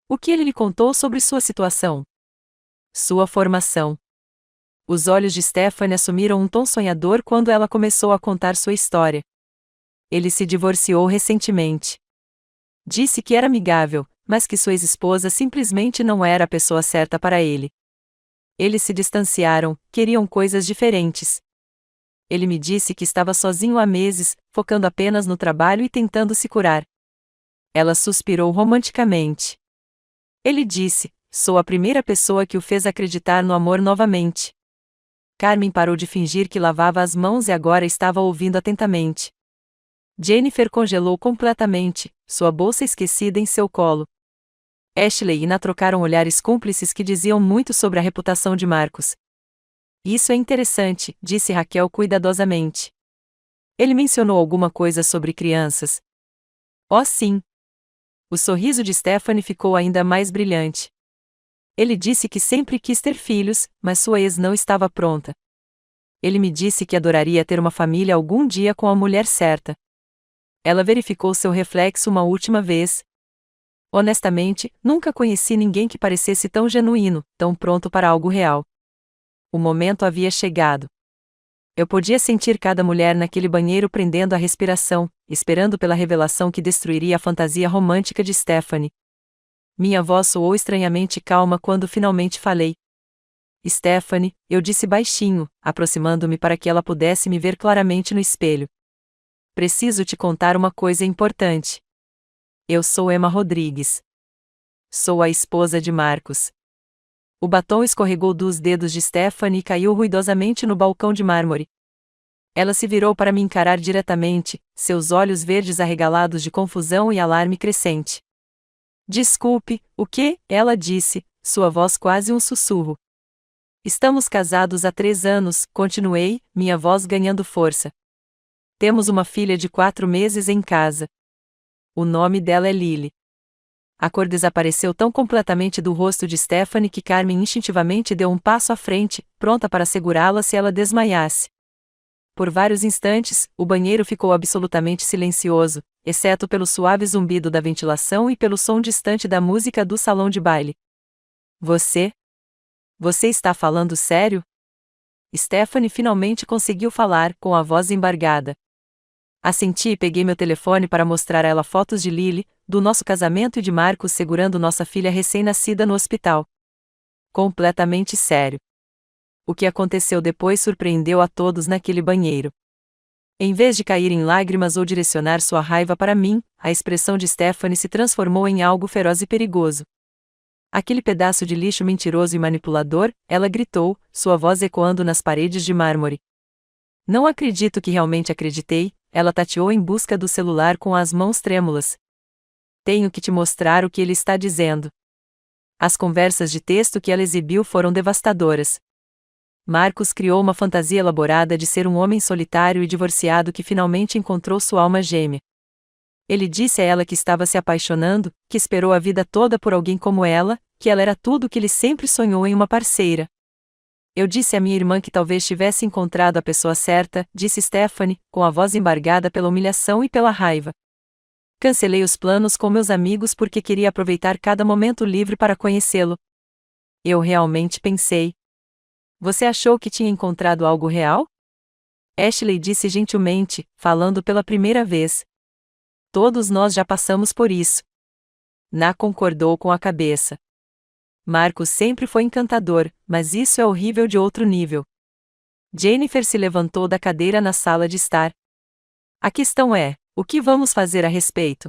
O que ele lhe contou sobre sua situação? Sua formação. Os olhos de Stephanie assumiram um tom sonhador quando ela começou a contar sua história. Ele se divorciou recentemente. Disse que era amigável, mas que sua ex-esposa simplesmente não era a pessoa certa para ele. Eles se distanciaram, queriam coisas diferentes. Ele me disse que estava sozinho há meses, focando apenas no trabalho e tentando se curar. Ela suspirou romanticamente. Ele disse: sou a primeira pessoa que o fez acreditar no amor novamente. Carmen parou de fingir que lavava as mãos e agora estava ouvindo atentamente. Jennifer congelou completamente, sua bolsa esquecida em seu colo. Ashley e Ina trocaram olhares cúmplices que diziam muito sobre a reputação de Marcos. Isso é interessante, disse Raquel cuidadosamente. Ele mencionou alguma coisa sobre crianças? Oh, sim. O sorriso de Stephanie ficou ainda mais brilhante. Ele disse que sempre quis ter filhos, mas sua ex não estava pronta. Ele me disse que adoraria ter uma família algum dia com a mulher certa. Ela verificou seu reflexo uma última vez. Honestamente, nunca conheci ninguém que parecesse tão genuíno, tão pronto para algo real. O momento havia chegado. Eu podia sentir cada mulher naquele banheiro prendendo a respiração, esperando pela revelação que destruiria a fantasia romântica de Stephanie. Minha voz soou estranhamente calma quando finalmente falei. Stephanie, eu disse baixinho, aproximando-me para que ela pudesse me ver claramente no espelho. Preciso te contar uma coisa importante. Eu sou Emma Rodrigues. Sou a esposa de Marcos. O batom escorregou dos dedos de Stephanie e caiu ruidosamente no balcão de mármore. Ela se virou para me encarar diretamente, seus olhos verdes arregalados de confusão e alarme crescente. Desculpe, o quê? Ela disse, sua voz quase um sussurro. Estamos casados há 3 anos, continuei, minha voz ganhando força. Temos uma filha de 4 meses em casa. O nome dela é Lily. A cor desapareceu tão completamente do rosto de Stephanie que Carmen instintivamente deu um passo à frente, pronta para segurá-la se ela desmaiasse. Por vários instantes, o banheiro ficou absolutamente silencioso, exceto pelo suave zumbido da ventilação e pelo som distante da música do salão de baile. Você? Você está falando sério? Stephanie finalmente conseguiu falar, com a voz embargada. Assenti e peguei meu telefone para mostrar a ela fotos de Lily, do nosso casamento e de Marcos segurando nossa filha recém-nascida no hospital. Completamente sério. O que aconteceu depois surpreendeu a todos naquele banheiro. Em vez de cair em lágrimas ou direcionar sua raiva para mim, a expressão de Stephanie se transformou em algo feroz e perigoso. Aquele pedaço de lixo mentiroso e manipulador, ela gritou, sua voz ecoando nas paredes de mármore. Não acredito que realmente acreditei, ela tateou em busca do celular com as mãos trêmulas. Tenho que te mostrar o que ele está dizendo. As conversas de texto que ela exibiu foram devastadoras. Marcos criou uma fantasia elaborada de ser um homem solitário e divorciado que finalmente encontrou sua alma gêmea. Ele disse a ela que estava se apaixonando, que esperou a vida toda por alguém como ela, que ela era tudo o que ele sempre sonhou em uma parceira. Eu disse à minha irmã que talvez tivesse encontrado a pessoa certa, disse Stephanie, com a voz embargada pela humilhação e pela raiva. Cancelei os planos com meus amigos porque queria aproveitar cada momento livre para conhecê-lo. Eu realmente pensei. Você achou que tinha encontrado algo real? Ashley disse gentilmente, falando pela primeira vez. Todos nós já passamos por isso. Na concordou com a cabeça. Marcos sempre foi encantador, mas isso é horrível de outro nível. Jennifer se levantou da cadeira na sala de estar. A questão é, o que vamos fazer a respeito?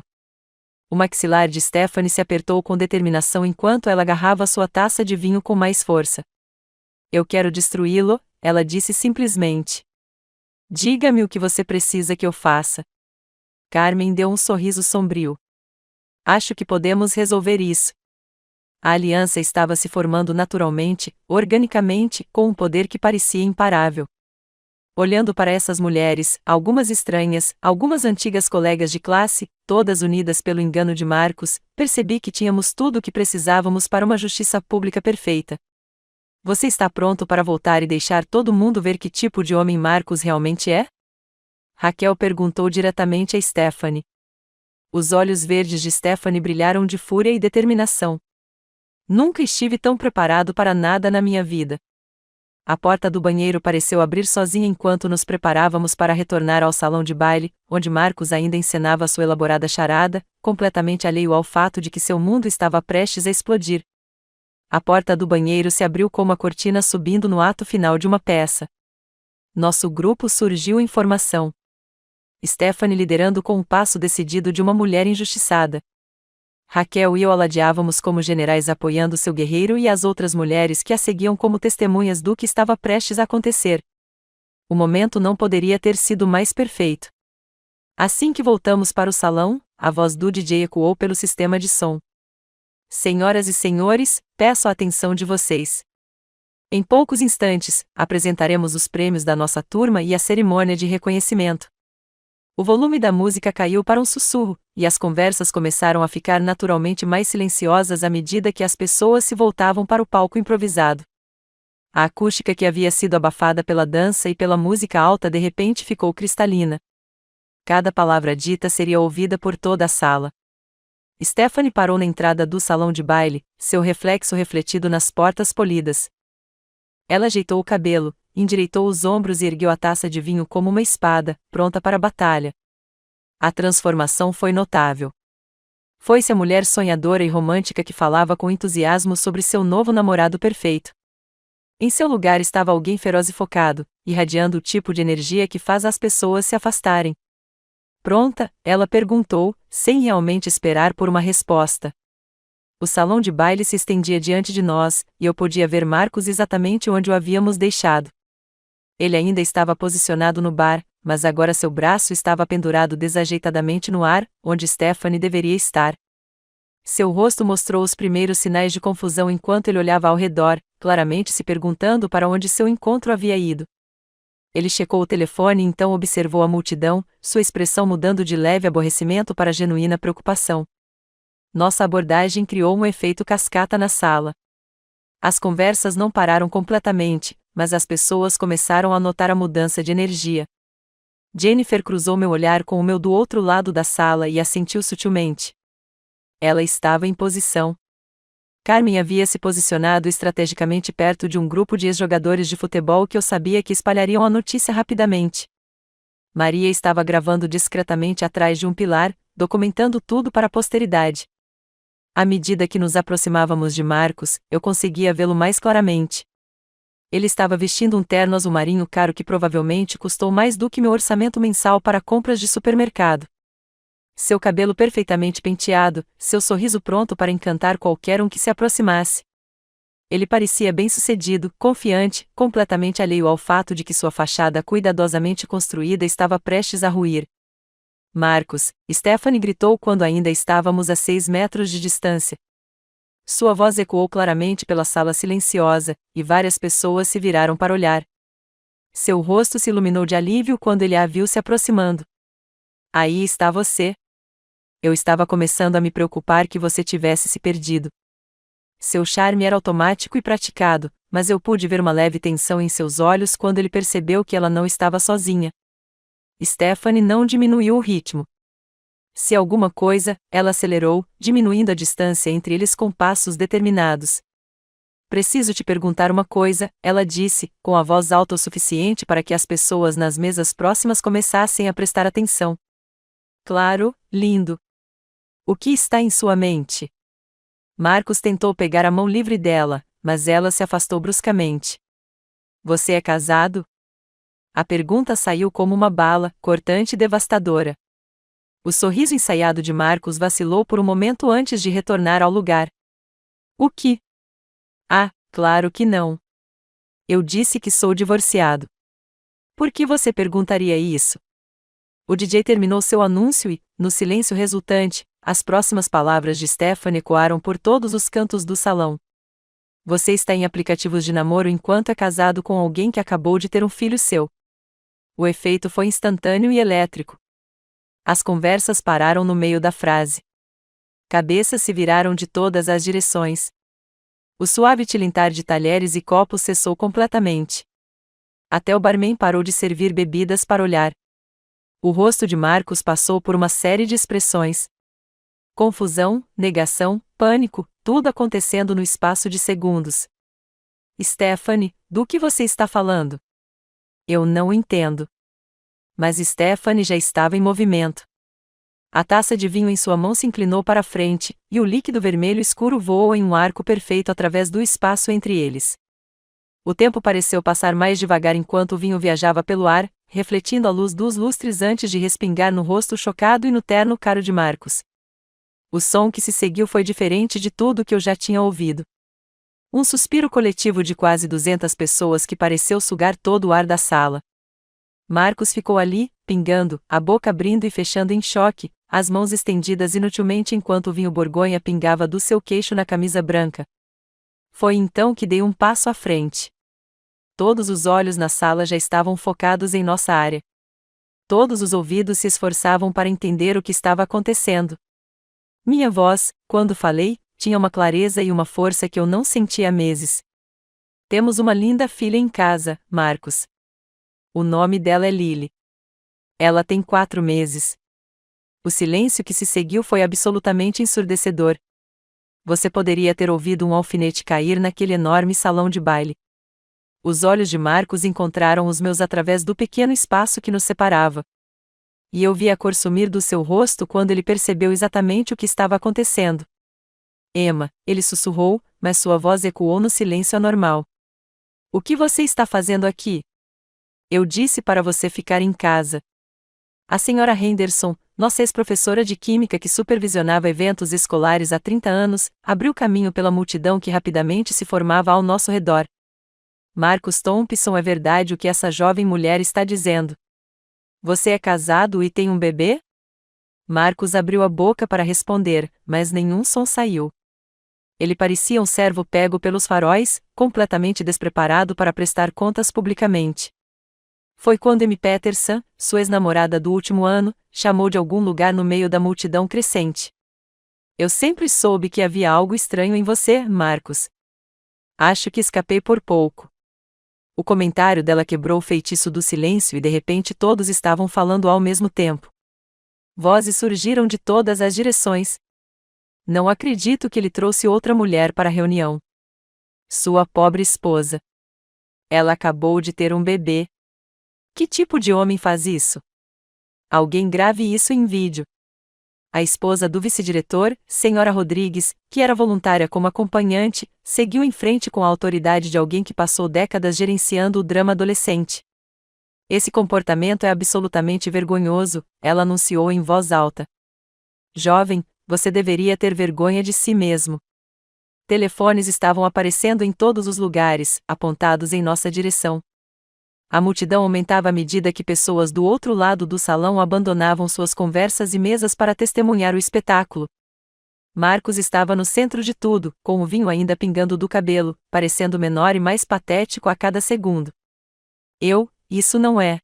O maxilar de Stephanie se apertou com determinação enquanto ela agarrava sua taça de vinho com mais força. Eu quero destruí-lo, ela disse simplesmente. Diga-me o que você precisa que eu faça. Carmen deu um sorriso sombrio. Acho que podemos resolver isso. A aliança estava se formando naturalmente, organicamente, com um poder que parecia imparável. Olhando para essas mulheres, algumas estranhas, algumas antigas colegas de classe, todas unidas pelo engano de Marcos, percebi que tínhamos tudo o que precisávamos para uma justiça pública perfeita. Você está pronto para voltar e deixar todo mundo ver que tipo de homem Marcos realmente é? Raquel perguntou diretamente a Stephanie. Os olhos verdes de Stephanie brilharam de fúria e determinação. Nunca estive tão preparado para nada na minha vida. A porta do banheiro pareceu abrir sozinha enquanto nos preparávamos para retornar ao salão de baile, onde Marcos ainda encenava sua elaborada charada, completamente alheio ao fato de que seu mundo estava prestes a explodir. A porta do banheiro se abriu como a cortina subindo no ato final de uma peça. Nosso grupo surgiu em formação. Stephanie liderando com um passo decidido de uma mulher injustiçada. Raquel e eu aladeávamos como generais apoiando seu guerreiro e as outras mulheres que a seguiam como testemunhas do que estava prestes a acontecer. O momento não poderia ter sido mais perfeito. Assim que voltamos para o salão, a voz do DJ ecoou pelo sistema de som. Senhoras e senhores, peço a atenção de vocês. Em poucos instantes, apresentaremos os prêmios da nossa turma e a cerimônia de reconhecimento. O volume da música caiu para um sussurro, e as conversas começaram a ficar naturalmente mais silenciosas à medida que as pessoas se voltavam para o palco improvisado. A acústica que havia sido abafada pela dança e pela música alta de repente ficou cristalina. Cada palavra dita seria ouvida por toda a sala. Stephanie parou na entrada do salão de baile, seu reflexo refletido nas portas polidas. Ela ajeitou o cabelo, endireitou os ombros e ergueu a taça de vinho como uma espada, pronta para a batalha. A transformação foi notável. Foi-se a mulher sonhadora e romântica que falava com entusiasmo sobre seu novo namorado perfeito. Em seu lugar estava alguém feroz e focado, irradiando o tipo de energia que faz as pessoas se afastarem. Pronta? Ela perguntou, sem realmente esperar por uma resposta. O salão de baile se estendia diante de nós, e eu podia ver Marcos exatamente onde o havíamos deixado. Ele ainda estava posicionado no bar, mas agora seu braço estava pendurado desajeitadamente no ar, onde Stephanie deveria estar. Seu rosto mostrou os primeiros sinais de confusão enquanto ele olhava ao redor, claramente se perguntando para onde seu encontro havia ido. Ele checou o telefone e então observou a multidão, sua expressão mudando de leve aborrecimento para genuína preocupação. Nossa abordagem criou um efeito cascata na sala. As conversas não pararam completamente, mas as pessoas começaram a notar a mudança de energia. Jennifer cruzou meu olhar com o meu do outro lado da sala e assentiu sutilmente. Ela estava em posição. Carmen havia se posicionado estrategicamente perto de um grupo de ex-jogadores de futebol que eu sabia que espalhariam a notícia rapidamente. Maria estava gravando discretamente atrás de um pilar, documentando tudo para a posteridade. À medida que nos aproximávamos de Marcos, eu conseguia vê-lo mais claramente. Ele estava vestindo um terno azul marinho caro que provavelmente custou mais do que meu orçamento mensal para compras de supermercado. Seu cabelo perfeitamente penteado, seu sorriso pronto para encantar qualquer um que se aproximasse. Ele parecia bem-sucedido, confiante, completamente alheio ao fato de que sua fachada cuidadosamente construída estava prestes a ruir. Marcos, Stephanie gritou quando ainda estávamos a 6 metros de distância. Sua voz ecoou claramente pela sala silenciosa, e várias pessoas se viraram para olhar. Seu rosto se iluminou de alívio quando ele a viu se aproximando. Aí está você. Eu estava começando a me preocupar que você tivesse se perdido. Seu charme era automático e praticado, mas eu pude ver uma leve tensão em seus olhos quando ele percebeu que ela não estava sozinha. Stephanie não diminuiu o ritmo. Se alguma coisa, ela acelerou, diminuindo a distância entre eles com passos determinados. Preciso te perguntar uma coisa, ela disse, com a voz alta o suficiente para que as pessoas nas mesas próximas começassem a prestar atenção. Claro, lindo. O que está em sua mente? Marcos tentou pegar a mão livre dela, mas ela se afastou bruscamente. Você é casado? A pergunta saiu como uma bala, cortante e devastadora. O sorriso ensaiado de Marcos vacilou por um momento antes de retornar ao lugar. O que? Ah, claro que não. Eu disse que sou divorciado. Por que você perguntaria isso? O DJ terminou seu anúncio e, no silêncio resultante, as próximas palavras de Stephanie ecoaram por todos os cantos do salão. Você está em aplicativos de namoro enquanto é casado com alguém que acabou de ter um filho seu. O efeito foi instantâneo e elétrico. As conversas pararam no meio da frase. Cabeças se viraram de todas as direções. O suave tilintar de talheres e copos cessou completamente. Até o barman parou de servir bebidas para olhar. O rosto de Marcos passou por uma série de expressões. Confusão, negação, pânico, tudo acontecendo no espaço de segundos. Stephanie, do que você está falando? Eu não entendo. Mas Stephanie já estava em movimento. A taça de vinho em sua mão se inclinou para a frente, e o líquido vermelho escuro voou em um arco perfeito através do espaço entre eles. O tempo pareceu passar mais devagar enquanto o vinho viajava pelo ar, refletindo a luz dos lustres antes de respingar no rosto chocado e no terno caro de Marcos. O som que se seguiu foi diferente de tudo que eu já tinha ouvido. Um suspiro coletivo de quase 200 pessoas que pareceu sugar todo o ar da sala. Marcos ficou ali, pingando, a boca abrindo e fechando em choque, as mãos estendidas inutilmente enquanto o vinho borgonha pingava do seu queixo na camisa branca. Foi então que dei um passo à frente. Todos os olhos na sala já estavam focados em nossa área. Todos os ouvidos se esforçavam para entender o que estava acontecendo. Minha voz, quando falei, tinha uma clareza e uma força que eu não sentia há meses. Temos uma linda filha em casa, Marcos. O nome dela é Lily. Ela tem 4 meses. O silêncio que se seguiu foi absolutamente ensurdecedor. Você poderia ter ouvido um alfinete cair naquele enorme salão de baile. Os olhos de Marcos encontraram os meus através do pequeno espaço que nos separava. E eu vi a cor sumir do seu rosto quando ele percebeu exatamente o que estava acontecendo. Emma, ele sussurrou, mas sua voz ecoou no silêncio anormal. O que você está fazendo aqui? Eu disse para você ficar em casa. A senhora Henderson, nossa ex-professora de química que supervisionava eventos escolares há 30 anos, abriu caminho pela multidão que rapidamente se formava ao nosso redor. Marcos Thompson, é verdade o que essa jovem mulher está dizendo? Você é casado e tem um bebê? Marcos abriu a boca para responder, mas nenhum som saiu. Ele parecia um servo pego pelos faróis, completamente despreparado para prestar contas publicamente. Foi quando M. Peterson, sua ex-namorada do último ano, chamou de algum lugar no meio da multidão crescente. Eu sempre soube que havia algo estranho em você, Marcos. Acho que escapei por pouco. O comentário dela quebrou o feitiço do silêncio e de repente todos estavam falando ao mesmo tempo. Vozes surgiram de todas as direções. Não acredito que ele trouxe outra mulher para a reunião. Sua pobre esposa. Ela acabou de ter um bebê. Que tipo de homem faz isso? Alguém grave isso em vídeo. A esposa do vice-diretor, Senhora Rodrigues, que era voluntária como acompanhante, seguiu em frente com a autoridade de alguém que passou décadas gerenciando o drama adolescente. Esse comportamento é absolutamente vergonhoso, ela anunciou em voz alta. Jovem, você deveria ter vergonha de si mesmo. Telefones estavam aparecendo em todos os lugares, apontados em nossa direção. A multidão aumentava à medida que pessoas do outro lado do salão abandonavam suas conversas e mesas para testemunhar o espetáculo. Marcos estava no centro de tudo, com o vinho ainda pingando do cabelo, parecendo menor e mais patético a cada segundo. Isso não é.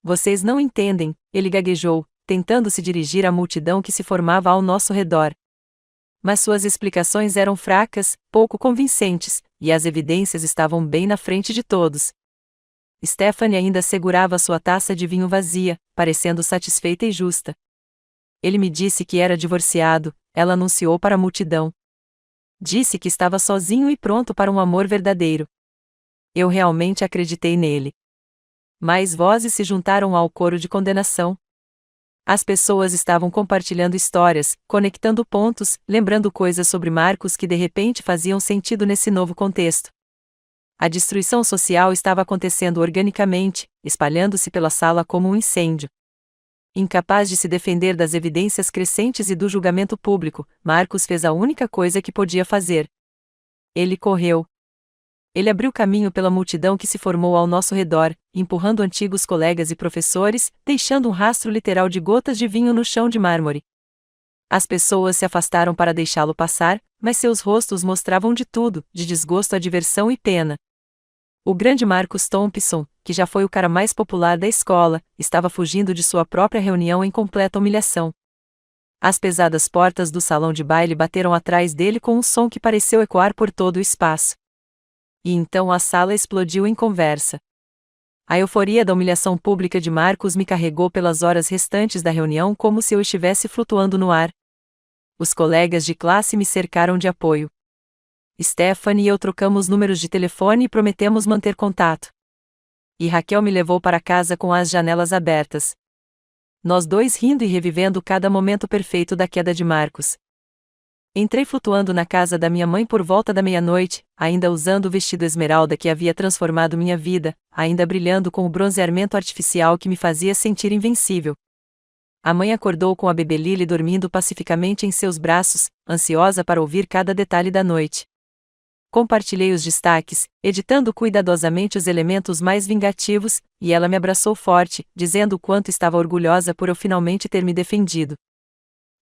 Vocês não entendem, ele gaguejou, tentando se dirigir à multidão que se formava ao nosso redor. Mas suas explicações eram fracas, pouco convincentes, e as evidências estavam bem na frente de todos. Stephanie ainda segurava sua taça de vinho vazia, parecendo satisfeita e justa. Ele me disse que era divorciado, ela anunciou para a multidão. Disse que estava sozinho e pronto para um amor verdadeiro. Eu realmente acreditei nele. Mais vozes se juntaram ao coro de condenação. As pessoas estavam compartilhando histórias, conectando pontos, lembrando coisas sobre Marcos que de repente faziam sentido nesse novo contexto. A destruição social estava acontecendo organicamente, espalhando-se pela sala como um incêndio. Incapaz de se defender das evidências crescentes e do julgamento público, Marcos fez a única coisa que podia fazer. Ele correu. Ele abriu caminho pela multidão que se formou ao nosso redor, empurrando antigos colegas e professores, deixando um rastro literal de gotas de vinho no chão de mármore. As pessoas se afastaram para deixá-lo passar, mas seus rostos mostravam de tudo, de desgosto a diversão e pena. O grande Marcus Thompson, que já foi o cara mais popular da escola, estava fugindo de sua própria reunião em completa humilhação. As pesadas portas do salão de baile bateram atrás dele com um som que pareceu ecoar por todo o espaço. E então a sala explodiu em conversa. A euforia da humilhação pública de Marcus me carregou pelas horas restantes da reunião como se eu estivesse flutuando no ar. Os colegas de classe me cercaram de apoio. Stephanie e eu trocamos números de telefone e prometemos manter contato. E Raquel me levou para casa com as janelas abertas. Nós dois rindo e revivendo cada momento perfeito da queda de Marcus. Entrei flutuando na casa da minha mãe por volta da meia-noite, ainda usando o vestido esmeralda que havia transformado minha vida, ainda brilhando com o bronzeamento artificial que me fazia sentir invencível. A mãe acordou com a bebê Lily dormindo pacificamente em seus braços, ansiosa para ouvir cada detalhe da noite. Compartilhei os destaques, editando cuidadosamente os elementos mais vingativos, e ela me abraçou forte, dizendo o quanto estava orgulhosa por eu finalmente ter me defendido.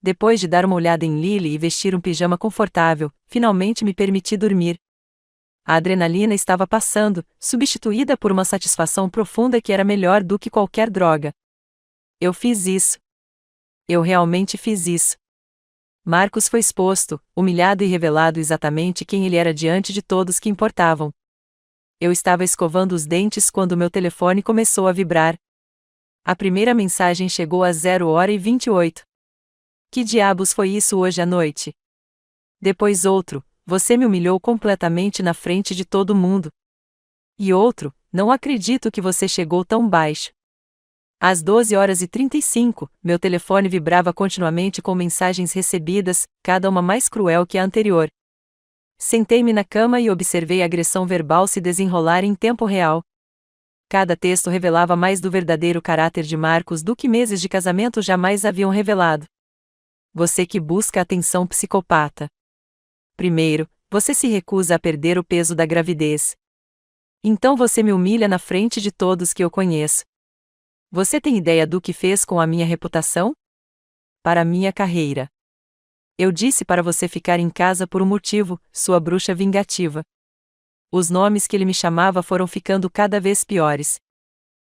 Depois de dar uma olhada em Lily e vestir um pijama confortável, finalmente me permiti dormir. A adrenalina estava passando, substituída por uma satisfação profunda que era melhor do que qualquer droga. Eu fiz isso. Eu realmente fiz isso. Marcus foi exposto, humilhado e revelado exatamente quem ele era diante de todos que importavam. Eu estava escovando os dentes quando meu telefone começou a vibrar. A primeira mensagem chegou às 0h28. Que diabos foi isso hoje à noite? Depois outro, você me humilhou completamente na frente de todo mundo. E outro, não acredito que você chegou tão baixo. Às 12h35, meu telefone vibrava continuamente com mensagens recebidas, cada uma mais cruel que a anterior. Sentei-me na cama e observei a agressão verbal se desenrolar em tempo real. Cada texto revelava mais do verdadeiro caráter de Marcus do que meses de casamento jamais haviam revelado. Você que busca atenção psicopata. Primeiro, você se recusa a perder o peso da gravidez. Então você me humilha na frente de todos que eu conheço. Você tem ideia do que fez com a minha reputação? Para minha carreira. Eu disse para você ficar em casa por um motivo, sua bruxa vingativa. Os nomes que ele me chamava foram ficando cada vez piores.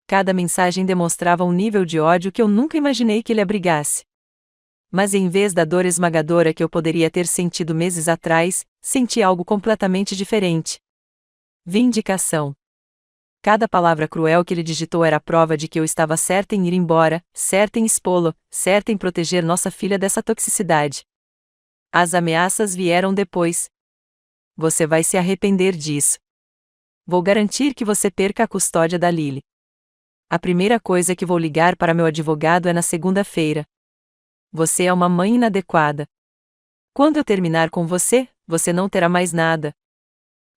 Cada mensagem demonstrava um nível de ódio que eu nunca imaginei que ele abrigasse. Mas em vez da dor esmagadora que eu poderia ter sentido meses atrás, senti algo completamente diferente. Vindicação. Cada palavra cruel que ele digitou era a prova de que eu estava certa em ir embora, certa em expô-lo, certa em proteger nossa filha dessa toxicidade. As ameaças vieram depois. Você vai se arrepender disso. Vou garantir que você perca a custódia da Lily. A primeira coisa que vou ligar para meu advogado é na segunda-feira. Você é uma mãe inadequada. Quando eu terminar com você, você não terá mais nada.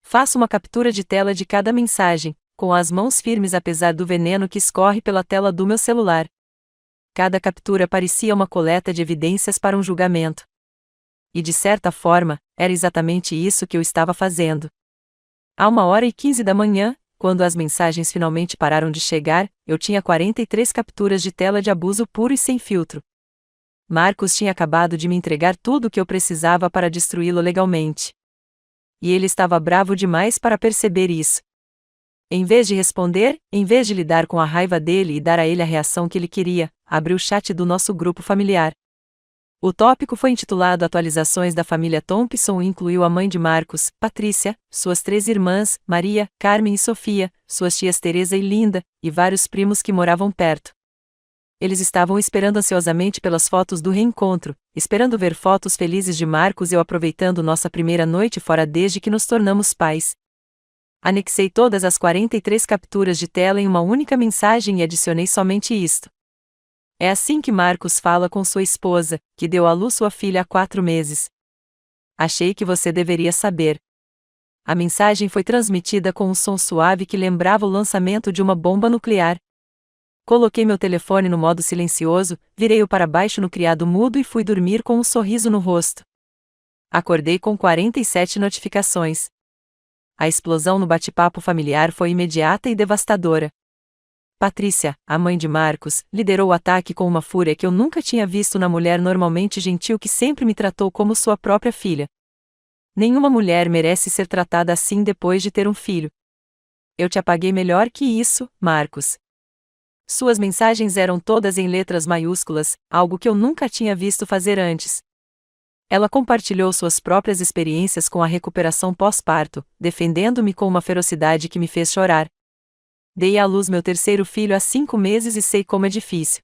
Faço uma captura de tela de cada mensagem, com as mãos firmes apesar do veneno que escorre pela tela do meu celular. Cada captura parecia uma coleta de evidências para um julgamento. E de certa forma, era exatamente isso que eu estava fazendo. À 1h15 da manhã, quando as mensagens finalmente pararam de chegar, eu tinha 43 capturas de tela de abuso puro e sem filtro. Marcus tinha acabado de me entregar tudo o que eu precisava para destruí-lo legalmente. E ele estava bravo demais para perceber isso. Em vez de responder, em vez de lidar com a raiva dele e dar a ele a reação que ele queria, abri o chat do nosso grupo familiar. O tópico foi intitulado Atualizações da família Thompson e incluiu a mãe de Marcus, Patrícia, suas 3 irmãs, Maria, Carmen e Sofia, suas tias Teresa e Linda, e vários primos que moravam perto. Eles estavam esperando ansiosamente pelas fotos do reencontro, esperando ver fotos felizes de Marcus e eu aproveitando nossa primeira noite fora desde que nos tornamos pais. Anexei todas as 43 capturas de tela em uma única mensagem e adicionei somente isto. É assim que Marcus fala com sua esposa, que deu à luz sua filha há 4 meses. Achei que você deveria saber. A mensagem foi transmitida com um som suave que lembrava o lançamento de uma bomba nuclear. Coloquei meu telefone no modo silencioso, virei-o para baixo no criado mudo e fui dormir com um sorriso no rosto. Acordei com 47 notificações. A explosão no bate-papo familiar foi imediata e devastadora. Patrícia, a mãe de Marcos, liderou o ataque com uma fúria que eu nunca tinha visto na mulher normalmente gentil que sempre me tratou como sua própria filha. Nenhuma mulher merece ser tratada assim depois de ter um filho. Eu te apaguei melhor que isso, Marcos. Suas mensagens eram todas em letras maiúsculas, algo que eu nunca tinha visto fazer antes. Ela compartilhou suas próprias experiências com a recuperação pós-parto, defendendo-me com uma ferocidade que me fez chorar. Dei à luz meu terceiro filho há 5 meses e sei como é difícil.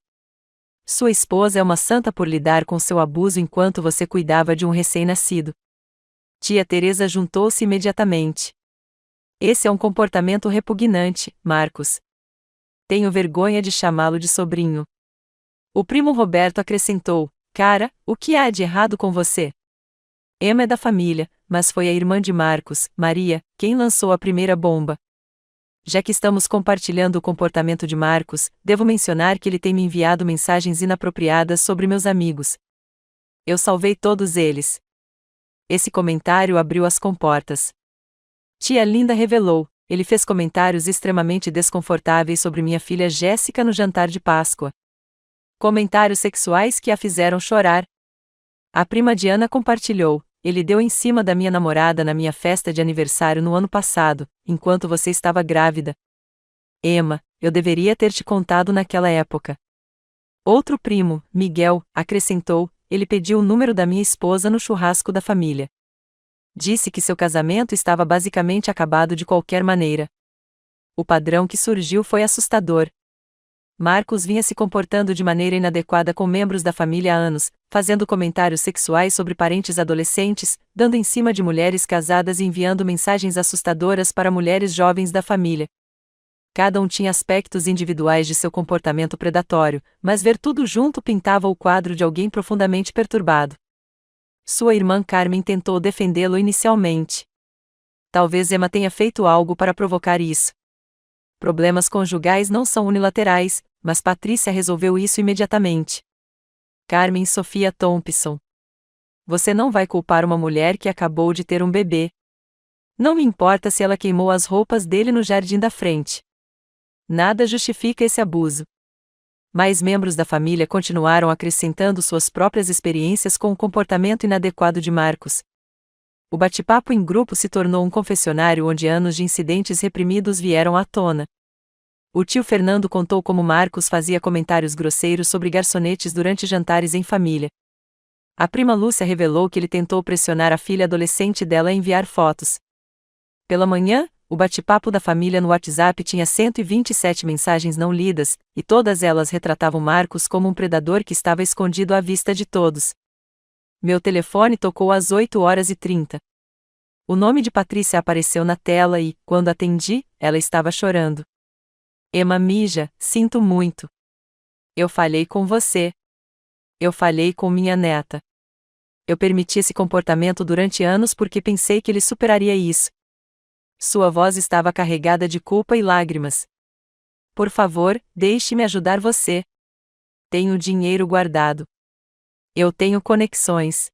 Sua esposa é uma santa por lidar com seu abuso enquanto você cuidava de um recém-nascido. Tia Teresa juntou-se imediatamente. Esse é um comportamento repugnante, Marcos. Tenho vergonha de chamá-lo de sobrinho. O primo Roberto acrescentou: Cara, o que há de errado com você? Emma é da família, mas foi a irmã de Marcos, Maria, quem lançou a primeira bomba. Já que estamos compartilhando o comportamento de Marcos, devo mencionar que ele tem me enviado mensagens inapropriadas sobre meus amigos. Eu salvei todos eles. Esse comentário abriu as comportas. Tia Linda revelou: ele fez comentários extremamente desconfortáveis sobre minha filha Jéssica no jantar de Páscoa. Comentários sexuais que a fizeram chorar. A prima Diana compartilhou: ele deu em cima da minha namorada na minha festa de aniversário no ano passado, enquanto você estava grávida. Emma, eu deveria ter te contado naquela época. Outro primo, Miguel, acrescentou: ele pediu o número da minha esposa no churrasco da família. Disse que seu casamento estava basicamente acabado de qualquer maneira. O padrão que surgiu foi assustador. Marcos vinha se comportando de maneira inadequada com membros da família há anos, fazendo comentários sexuais sobre parentes adolescentes, dando em cima de mulheres casadas e enviando mensagens assustadoras para mulheres jovens da família. Cada um tinha aspectos individuais de seu comportamento predatório, mas ver tudo junto pintava o quadro de alguém profundamente perturbado. Sua irmã Carmen tentou defendê-lo inicialmente. Talvez Emma tenha feito algo para provocar isso. Problemas conjugais não são unilaterais, mas Patrícia resolveu isso imediatamente. Carmen Sofia Thompson. Você não vai culpar uma mulher que acabou de ter um bebê. Não me importa se ela queimou as roupas dele no jardim da frente. Nada justifica esse abuso. Mais membros da família continuaram acrescentando suas próprias experiências com o comportamento inadequado de Marcos. O bate-papo em grupo se tornou um confessionário onde anos de incidentes reprimidos vieram à tona. O tio Fernando contou como Marcos fazia comentários grosseiros sobre garçonetes durante jantares em família. A prima Lúcia revelou que ele tentou pressionar a filha adolescente dela a enviar fotos. Pela manhã, o bate-papo da família no WhatsApp tinha 127 mensagens não lidas, e todas elas retratavam Marcos como um predador que estava escondido à vista de todos. Meu telefone tocou às 8h30. O nome de Patrícia apareceu na tela e, quando atendi, ela estava chorando. Emma Mija, sinto muito. Eu falhei com você. Eu falhei com minha neta. Eu permiti esse comportamento durante anos porque pensei que ele superaria isso. Sua voz estava carregada de culpa e lágrimas. Por favor, deixe-me ajudar você. Tenho dinheiro guardado. Eu tenho conexões.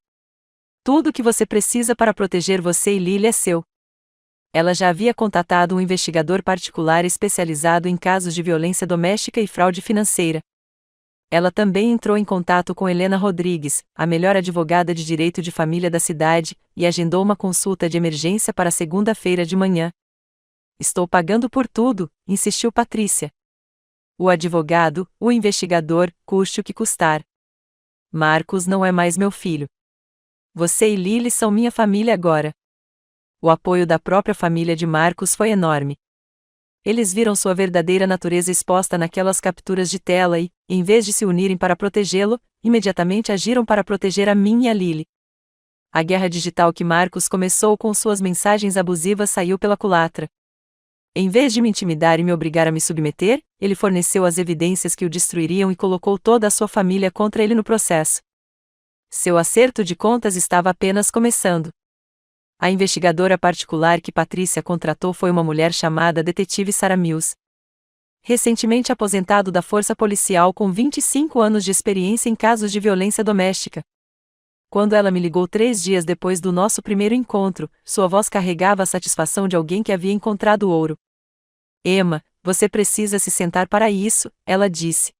Tudo o que você precisa para proteger você e Lily é seu. Ela já havia contatado um investigador particular especializado em casos de violência doméstica e fraude financeira. Ela também entrou em contato com Helena Rodrigues, a melhor advogada de direito de família da cidade, e agendou uma consulta de emergência para segunda-feira de manhã. Estou pagando por tudo, insistiu Patrícia. O advogado, o investigador, custe o que custar. Marcos não é mais meu filho. Você e Lily são minha família agora. O apoio da própria família de Marcos foi enorme. Eles viram sua verdadeira natureza exposta naquelas capturas de tela e, em vez de se unirem para protegê-lo, imediatamente agiram para proteger a mim e a Lily. A guerra digital que Marcos começou com suas mensagens abusivas saiu pela culatra. Em vez de me intimidar e me obrigar a me submeter, ele forneceu as evidências que o destruiriam e colocou toda a sua família contra ele no processo. Seu acerto de contas estava apenas começando. A investigadora particular que Patrícia contratou foi uma mulher chamada Detetive Sarah Mills. Recentemente aposentado da força policial com 25 anos de experiência em casos de violência doméstica. Quando ela me ligou 3 dias depois do nosso primeiro encontro, sua voz carregava a satisfação de alguém que havia encontrado ouro. Emma, você precisa se sentar para isso, ela disse.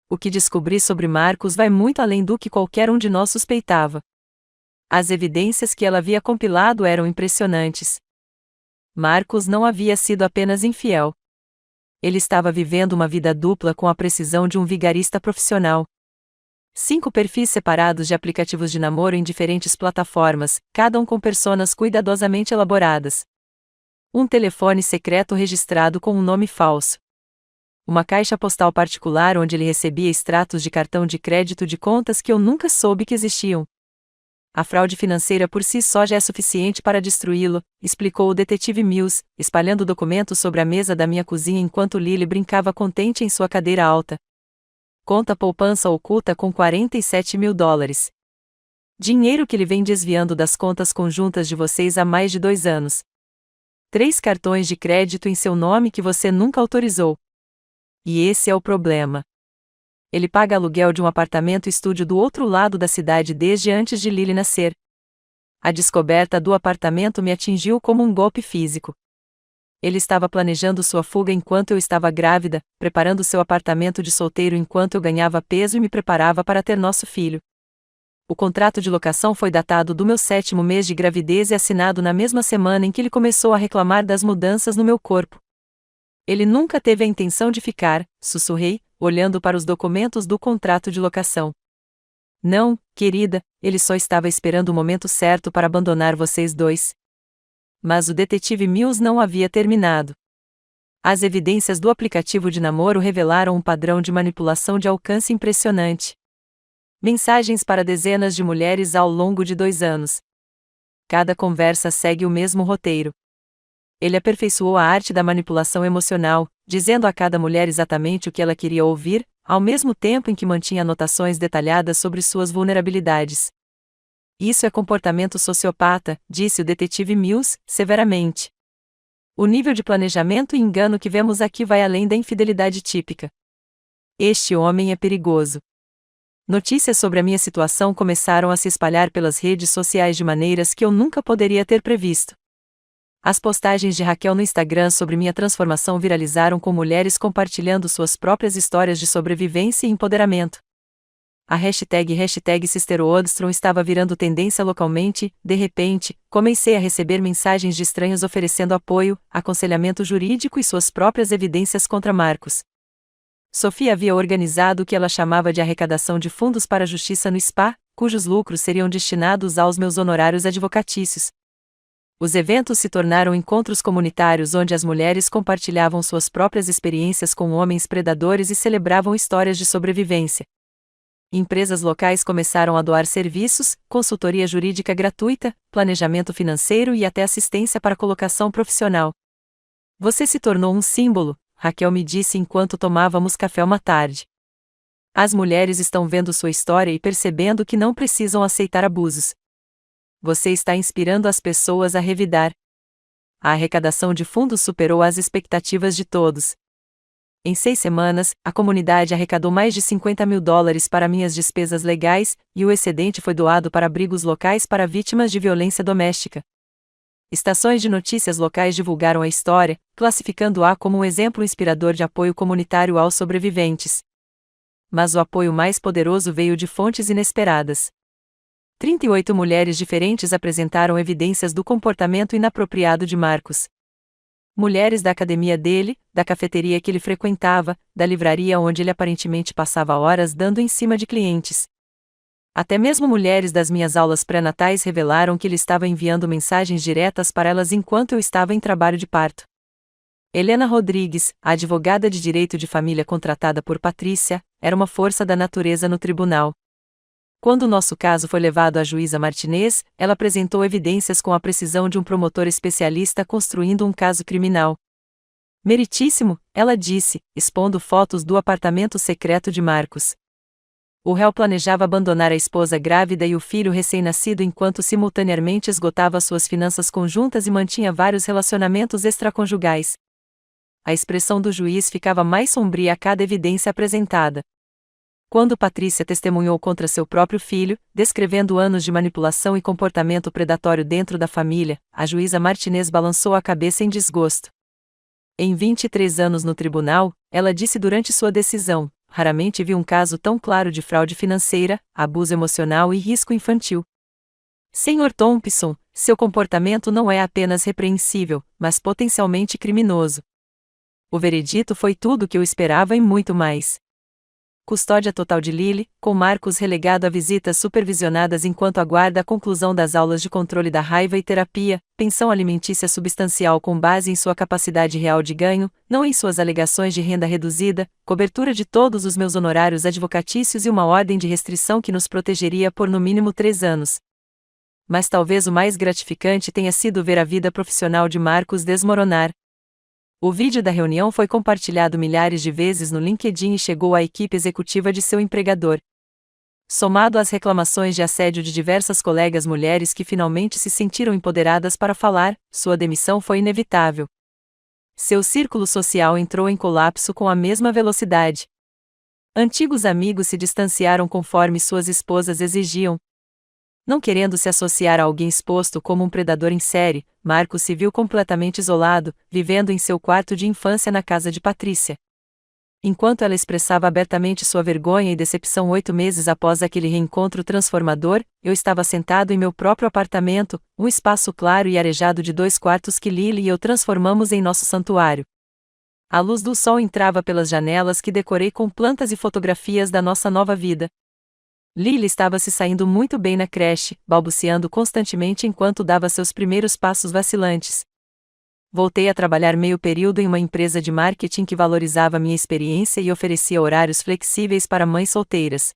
O que descobri sobre Marcos vai muito além do que qualquer um de nós suspeitava. As evidências que ela havia compilado eram impressionantes. Marcos não havia sido apenas infiel. Ele estava vivendo uma vida dupla com a precisão de um vigarista profissional. 5 perfis separados de aplicativos de namoro em diferentes plataformas, cada um com personas cuidadosamente elaboradas. Um telefone secreto registrado com um nome falso. Uma caixa postal particular onde ele recebia extratos de cartão de crédito de contas que eu nunca soube que existiam. A fraude financeira por si só já é suficiente para destruí-lo, explicou o detetive Mills, espalhando documentos sobre a mesa da minha cozinha enquanto Lily brincava contente em sua cadeira alta. Conta poupança oculta com $47 mil. Dinheiro que ele vem desviando das contas conjuntas de vocês há mais de 2 anos. 3 cartões de crédito em seu nome que você nunca autorizou. E esse é o problema. Ele paga aluguel de um apartamento-estúdio do outro lado da cidade desde antes de Lily nascer. A descoberta do apartamento me atingiu como um golpe físico. Ele estava planejando sua fuga enquanto eu estava grávida, preparando seu apartamento de solteiro enquanto eu ganhava peso e me preparava para ter nosso filho. O contrato de locação foi datado do meu 7º mês de gravidez e assinado na mesma semana em que ele começou a reclamar das mudanças no meu corpo. Ele nunca teve a intenção de ficar, sussurrei, olhando para os documentos do contrato de locação. Não, querida, ele só estava esperando o momento certo para abandonar vocês dois. Mas o detetive Mills não havia terminado. As evidências do aplicativo de namoro revelaram um padrão de manipulação de alcance impressionante. Mensagens para dezenas de mulheres ao longo de 2 anos. Cada conversa segue o mesmo roteiro. Ele aperfeiçoou a arte da manipulação emocional, dizendo a cada mulher exatamente o que ela queria ouvir, ao mesmo tempo em que mantinha anotações detalhadas sobre suas vulnerabilidades. Isso é comportamento sociopata, disse o detetive Mills, severamente. O nível de planejamento e engano que vemos aqui vai além da infidelidade típica. Este homem é perigoso. Notícias sobre a minha situação começaram a se espalhar pelas redes sociais de maneiras que eu nunca poderia ter previsto. As postagens de Raquel no Instagram sobre minha transformação viralizaram com mulheres compartilhando suas próprias histórias de sobrevivência e empoderamento. A hashtag #SisterOdstrom estava virando tendência localmente. De repente, comecei a receber mensagens de estranhos oferecendo apoio, aconselhamento jurídico e suas próprias evidências contra Marcos. Sophie havia organizado o que ela chamava de arrecadação de fundos para a justiça no spa, cujos lucros seriam destinados aos meus honorários advocatícios. Os eventos se tornaram encontros comunitários onde as mulheres compartilhavam suas próprias experiências com homens predadores e celebravam histórias de sobrevivência. Empresas locais começaram a doar serviços, consultoria jurídica gratuita, planejamento financeiro e até assistência para colocação profissional. Você se tornou um símbolo, Raquel me disse enquanto tomávamos café uma tarde. As mulheres estão vendo sua história e percebendo que não precisam aceitar abusos. Você está inspirando as pessoas a revidar. A arrecadação de fundos superou as expectativas de todos. Em 6 semanas, a comunidade arrecadou mais de $50 mil para minhas despesas legais, e o excedente foi doado para abrigos locais para vítimas de violência doméstica. Estações de notícias locais divulgaram a história, classificando-a como um exemplo inspirador de apoio comunitário aos sobreviventes. Mas o apoio mais poderoso veio de fontes inesperadas. 38 mulheres diferentes apresentaram evidências do comportamento inapropriado de Marcos. Mulheres da academia dele, da cafeteria que ele frequentava, da livraria onde ele aparentemente passava horas dando em cima de clientes. Até mesmo mulheres das minhas aulas pré-natais revelaram que ele estava enviando mensagens diretas para elas enquanto eu estava em trabalho de parto. Helena Rodrigues, a advogada de direito de família contratada por Patrícia, era uma força da natureza no tribunal. Quando o nosso caso foi levado à juíza Martinez, ela apresentou evidências com a precisão de um promotor especialista construindo um caso criminal. Meritíssimo, ela disse, expondo fotos do apartamento secreto de Marcos. O réu planejava abandonar a esposa grávida e o filho recém-nascido enquanto simultaneamente esgotava suas finanças conjuntas e mantinha vários relacionamentos extraconjugais. A expressão do juiz ficava mais sombria a cada evidência apresentada. Quando Patrícia testemunhou contra seu próprio filho, descrevendo anos de manipulação e comportamento predatório dentro da família, a juíza Martinez balançou a cabeça em desgosto. Em 23 anos no tribunal, ela disse durante sua decisão: raramente vi um caso tão claro de fraude financeira, abuso emocional e risco infantil. Sr. Thompson, seu comportamento não é apenas repreensível, mas potencialmente criminoso. O veredito foi tudo o que eu esperava e muito mais. Custódia total de Lily, com Marcos relegado a visitas supervisionadas enquanto aguarda a conclusão das aulas de controle da raiva e terapia, pensão alimentícia substancial com base em sua capacidade real de ganho, não em suas alegações de renda reduzida, cobertura de todos os meus honorários advocatícios e uma ordem de restrição que nos protegeria por no mínimo 3 anos. Mas talvez o mais gratificante tenha sido ver a vida profissional de Marcos desmoronar. O vídeo da reunião foi compartilhado milhares de vezes no LinkedIn e chegou à equipe executiva de seu empregador. Somado às reclamações de assédio de diversas colegas mulheres que finalmente se sentiram empoderadas para falar, sua demissão foi inevitável. Seu círculo social entrou em colapso com a mesma velocidade. Antigos amigos se distanciaram conforme suas esposas exigiam. Não querendo se associar a alguém exposto como um predador em série, Marcos se viu completamente isolado, vivendo em seu quarto de infância na casa de Patrícia. Enquanto ela expressava abertamente sua vergonha e decepção 8 meses após aquele reencontro transformador, eu estava sentado em meu próprio apartamento, um espaço claro e arejado de 2 quartos que Lily e eu transformamos em nosso santuário. A luz do sol entrava pelas janelas que decorei com plantas e fotografias da nossa nova vida. Lily estava se saindo muito bem na creche, balbuciando constantemente enquanto dava seus primeiros passos vacilantes. Voltei a trabalhar meio período em uma empresa de marketing que valorizava minha experiência e oferecia horários flexíveis para mães solteiras.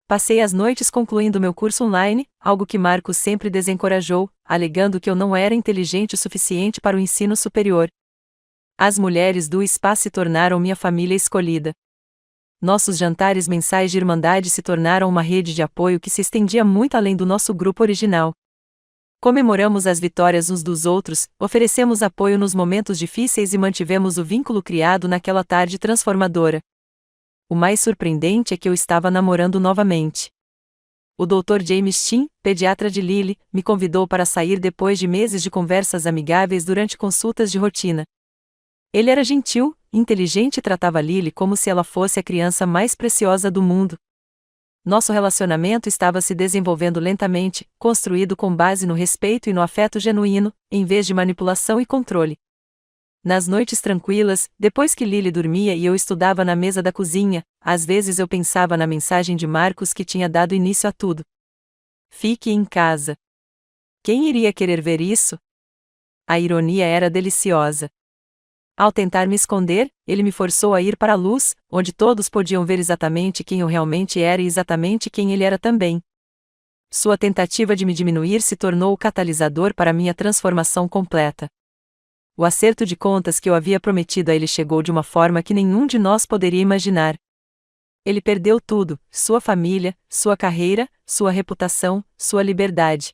Passei as noites concluindo meu curso online, algo que Marcos sempre desencorajou, alegando que eu não era inteligente o suficiente para o ensino superior. As mulheres do spa se tornaram minha família escolhida. Nossos jantares mensais de irmandade se tornaram uma rede de apoio que se estendia muito além do nosso grupo original. Comemoramos as vitórias uns dos outros, oferecemos apoio nos momentos difíceis e mantivemos o vínculo criado naquela tarde transformadora. O mais surpreendente é que eu estava namorando novamente. O Dr. James Chin, pediatra de Lily, me convidou para sair depois de meses de conversas amigáveis durante consultas de rotina. Ele era gentil, inteligente e tratava Lily como se ela fosse a criança mais preciosa do mundo. Nosso relacionamento estava se desenvolvendo lentamente, construído com base no respeito e no afeto genuíno, em vez de manipulação e controle. Nas noites tranquilas, depois que Lily dormia e eu estudava na mesa da cozinha, às vezes eu pensava na mensagem de Marcos que tinha dado início a tudo. Fique em casa. Quem iria querer ver isso? A ironia era deliciosa. Ao tentar me esconder, ele me forçou a ir para a luz, onde todos podiam ver exatamente quem eu realmente era e exatamente quem ele era também. Sua tentativa de me diminuir se tornou o catalisador para minha transformação completa. O acerto de contas que eu havia prometido a ele chegou de uma forma que nenhum de nós poderia imaginar. Ele perdeu tudo: sua família, sua carreira, sua reputação, sua liberdade.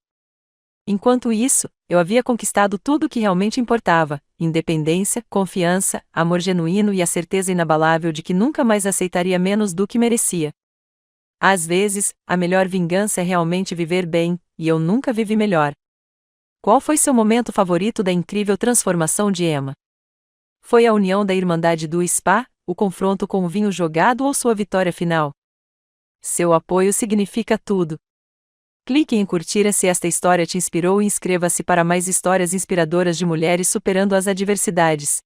Enquanto isso, eu havia conquistado tudo o que realmente importava: independência, confiança, amor genuíno e a certeza inabalável de que nunca mais aceitaria menos do que merecia. Às vezes, a melhor vingança é realmente viver bem, e eu nunca vivi melhor. Qual foi seu momento favorito da incrível transformação de Emma? Foi a união da Irmandade do Spa, o confronto com o vinho jogado ou sua vitória final? Seu apoio significa tudo. Clique em curtir se esta história te inspirou e inscreva-se para mais histórias inspiradoras de mulheres superando as adversidades.